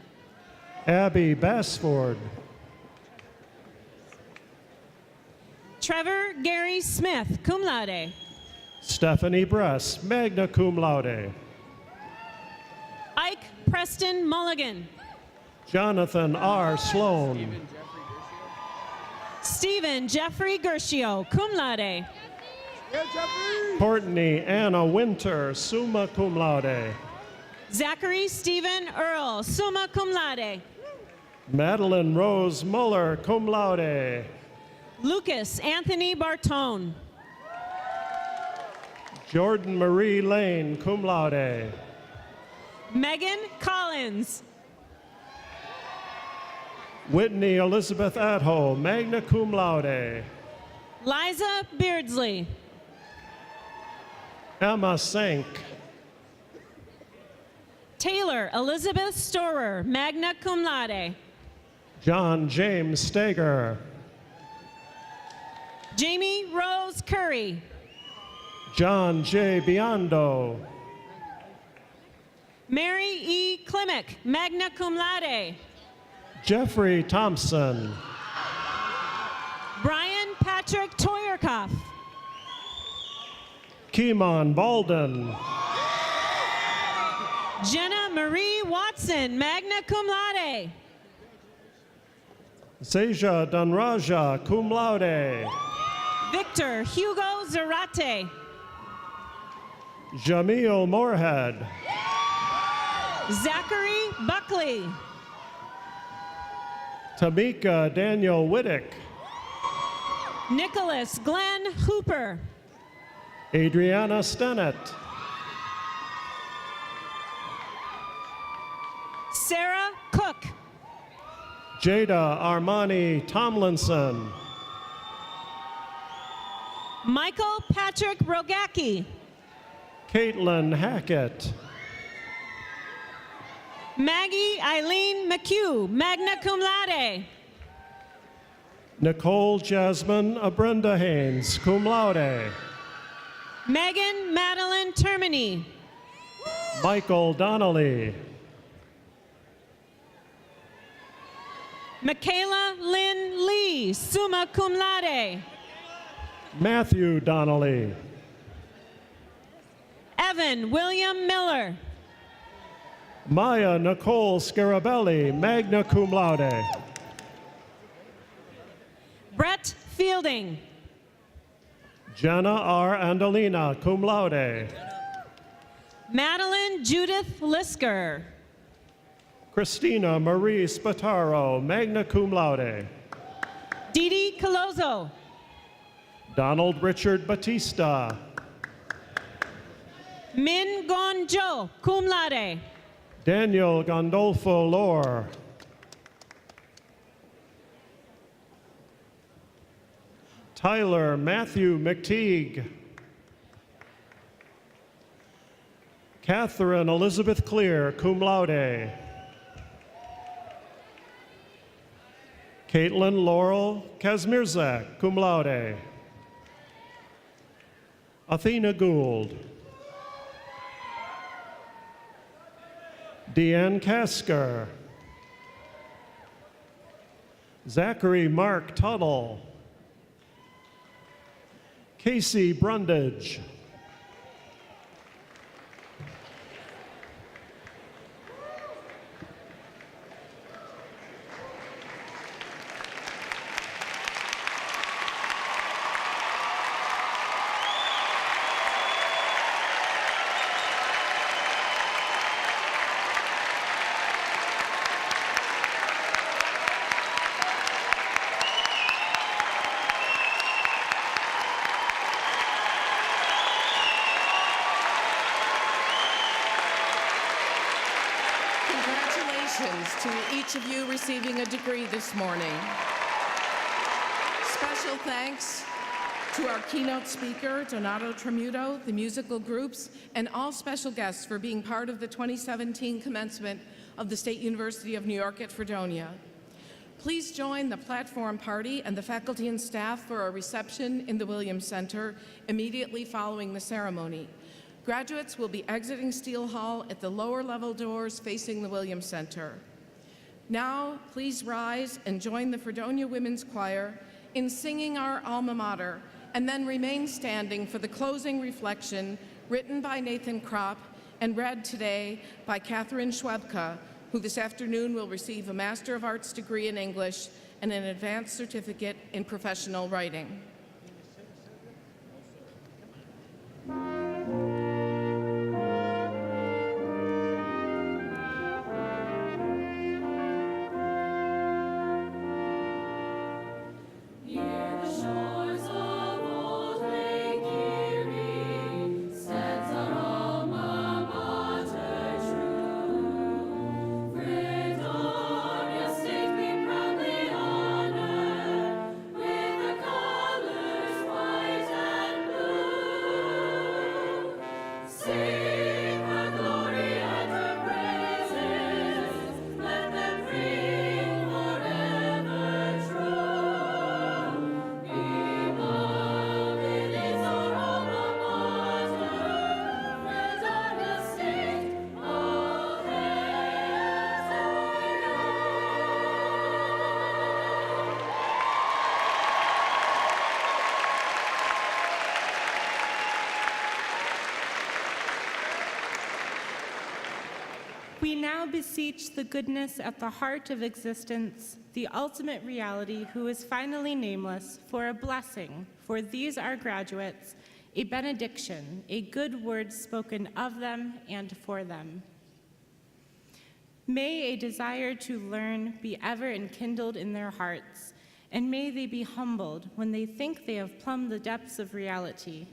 Abby Bassford. Trevor Gary Smith, cum laude. Stephanie Bress, magna cum laude. Ike Preston Mulligan. Jonathan R. Sloan. Stephen Jeffrey Gershio, cum laude. Courtney Anna Winter, summa cum laude. Zachary Stephen Earl, summa cum laude. Madeline Rose Muller, cum laude. Lucas Anthony Bartone. Jordan Marie Lane, cum laude. Megan Collins. Whitney Elizabeth Adho, magna cum laude. Liza Beardsley. Emma Sank. Taylor Elizabeth Storer, magna cum laude. John James Steger. Jamie Rose Curry. John J. Biondo. Mary E. Klimek, magna cum laude. Jeffrey Thompson. Brian Patrick Toyerkoff. Kimon Balden. Jenna Marie Watson, magna cum laude. Seja Danraja, cum laude. Victor Hugo Zarate. Jamil Moorhead. Zachary Buckley. Tamika Daniel Wittick. Nicholas Glenn Hooper. Adriana Stennett. Sarah Cook. Jada Armani Tomlinson. Michael Patrick Rogacki. Caitlin Hackett. Maggie Eileen McHugh, magna cum laude. Nicole Jasmine Abrenda Haynes, cum laude. Megan Madeline Termini. Michael Donnelly. Michaela Lynn Lee, summa cum laude. Matthew Donnelly. Evan William Miller. Maya Nicole Scarabelli, magna cum laude. Brett Fielding. Jenna R. Andalina, cum laude. Madeline Judith Lisker. Christina Marie Spataro, magna cum laude. Didi Colozo. Donald Richard Batista. Min Gon Jo, cum laude. Daniel Gandolfo Lore. Tyler Matthew McTeague. Catherine Elizabeth Clear, cum laude. Caitlin Laurel Kazmirzak, cum laude. Athena Gould. Deanne Kasker. Zachary Mark Tuttle. Casey Brundage. Congratulations to each of you receiving a degree this morning. Special thanks to our keynote speaker, Donato Tramuto, the musical groups, and all special guests for being part of the 2017 commencement of the State University of New York at Fredonia. Please join the platform party and the faculty and staff for a reception in the Williams Center immediately following the ceremony. Graduates will be exiting Steele Hall at the lower level doors facing the Williams Center. Now, please rise and join the Fredonia Women's Choir in singing our alma mater, and then remain standing for the closing reflection written by Nathan Kropp and read today by Catherine Schwebka, who this afternoon will receive a Master of Arts degree in English and an advanced certificate in professional writing. Near the shores of old Lake Erie, beseech the goodness at the heart of existence, the ultimate reality who is finally nameless, for a blessing, for these our graduates, a benediction, a good word spoken of them and for them. May a desire to learn be ever enkindled in their hearts, and may they be humbled when they think they have plumbed the depths of reality.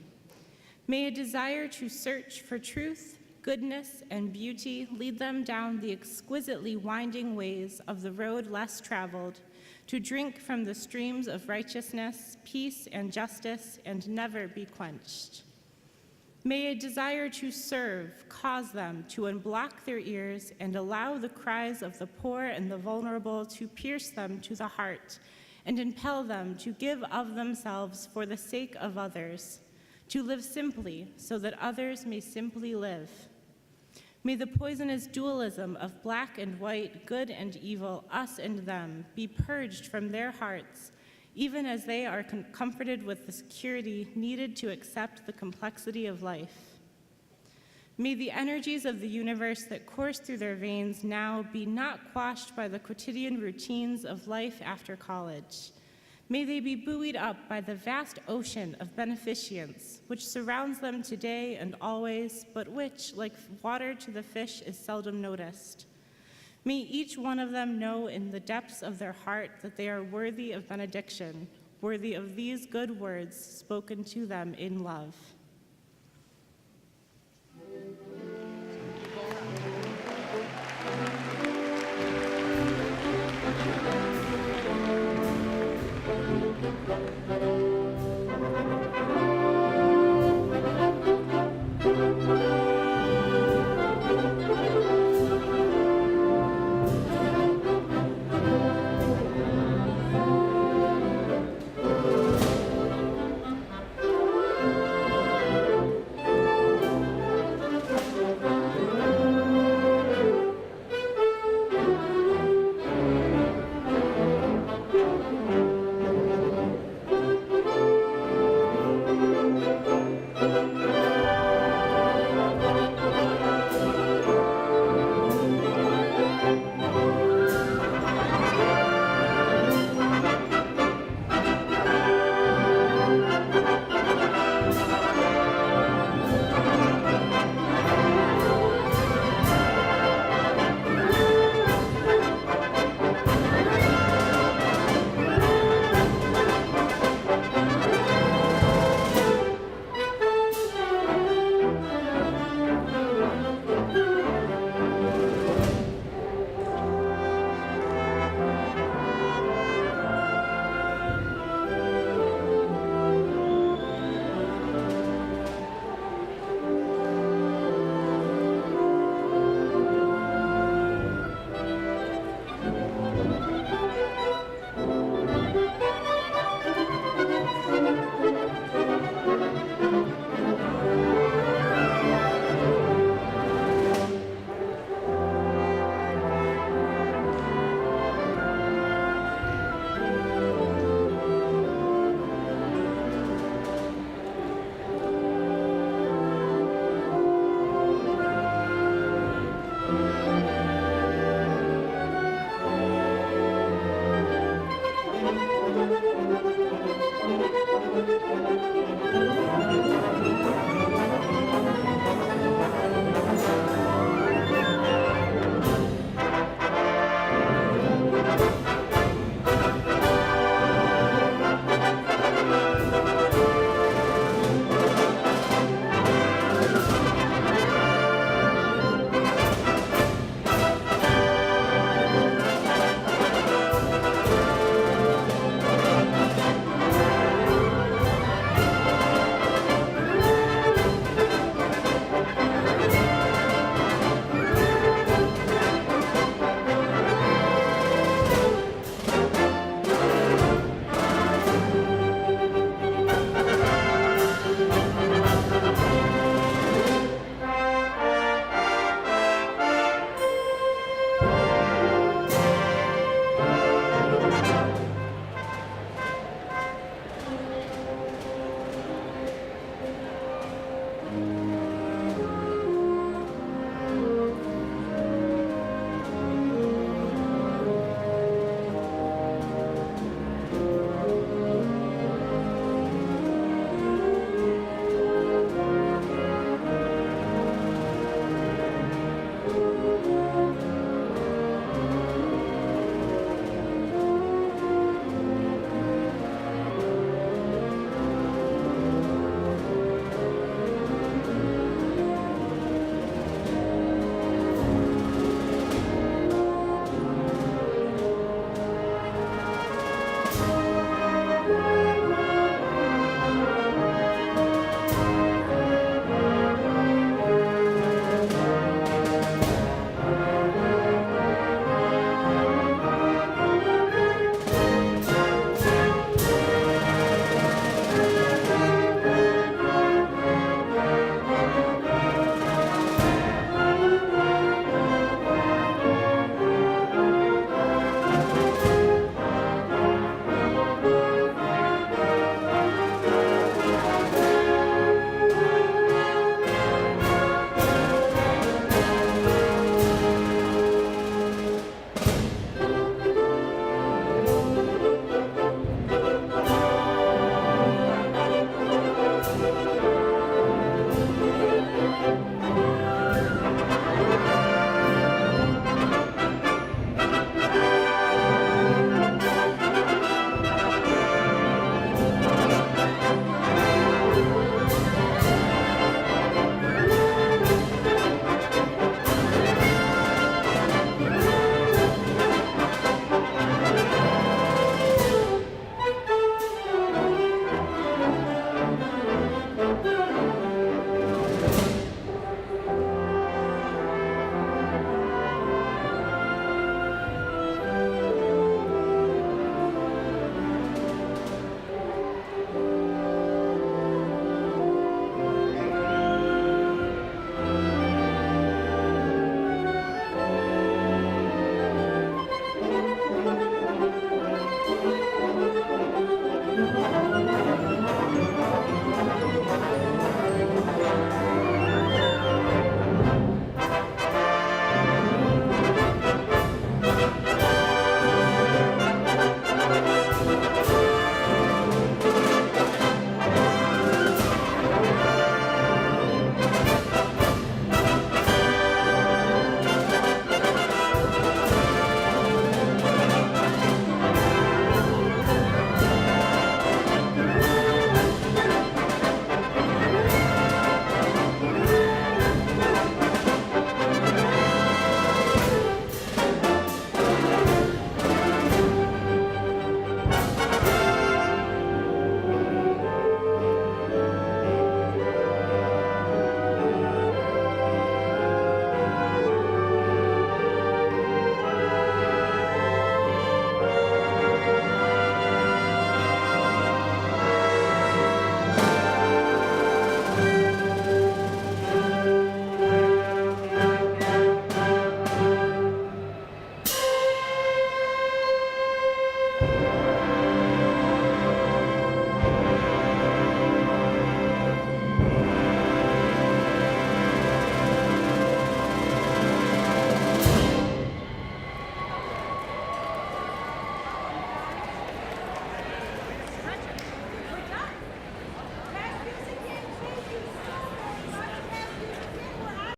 May a desire to search for truth, goodness, and beauty lead them down the exquisitely winding ways of the road less traveled, to drink from the streams of righteousness, peace, and justice, and never be quenched. May a desire to serve cause them to unblock their ears and allow the cries of the poor and the vulnerable to pierce them to the heart and impel them to give of themselves for the sake of others, to live simply so that others may simply live. May the poisonous dualism of black and white, good and evil, us and them, be purged from their hearts, even as they are comforted with the security needed to accept the complexity of life. May the energies of the universe that course through their veins now be not quashed by the quotidian routines of life after college. May they be buoyed up by the vast ocean of beneficence which surrounds them today and always, but which, like water to the fish, is seldom noticed. May each one of them know in the depths of their heart that they are worthy of benediction, worthy of these good words spoken to them in love. Thank you.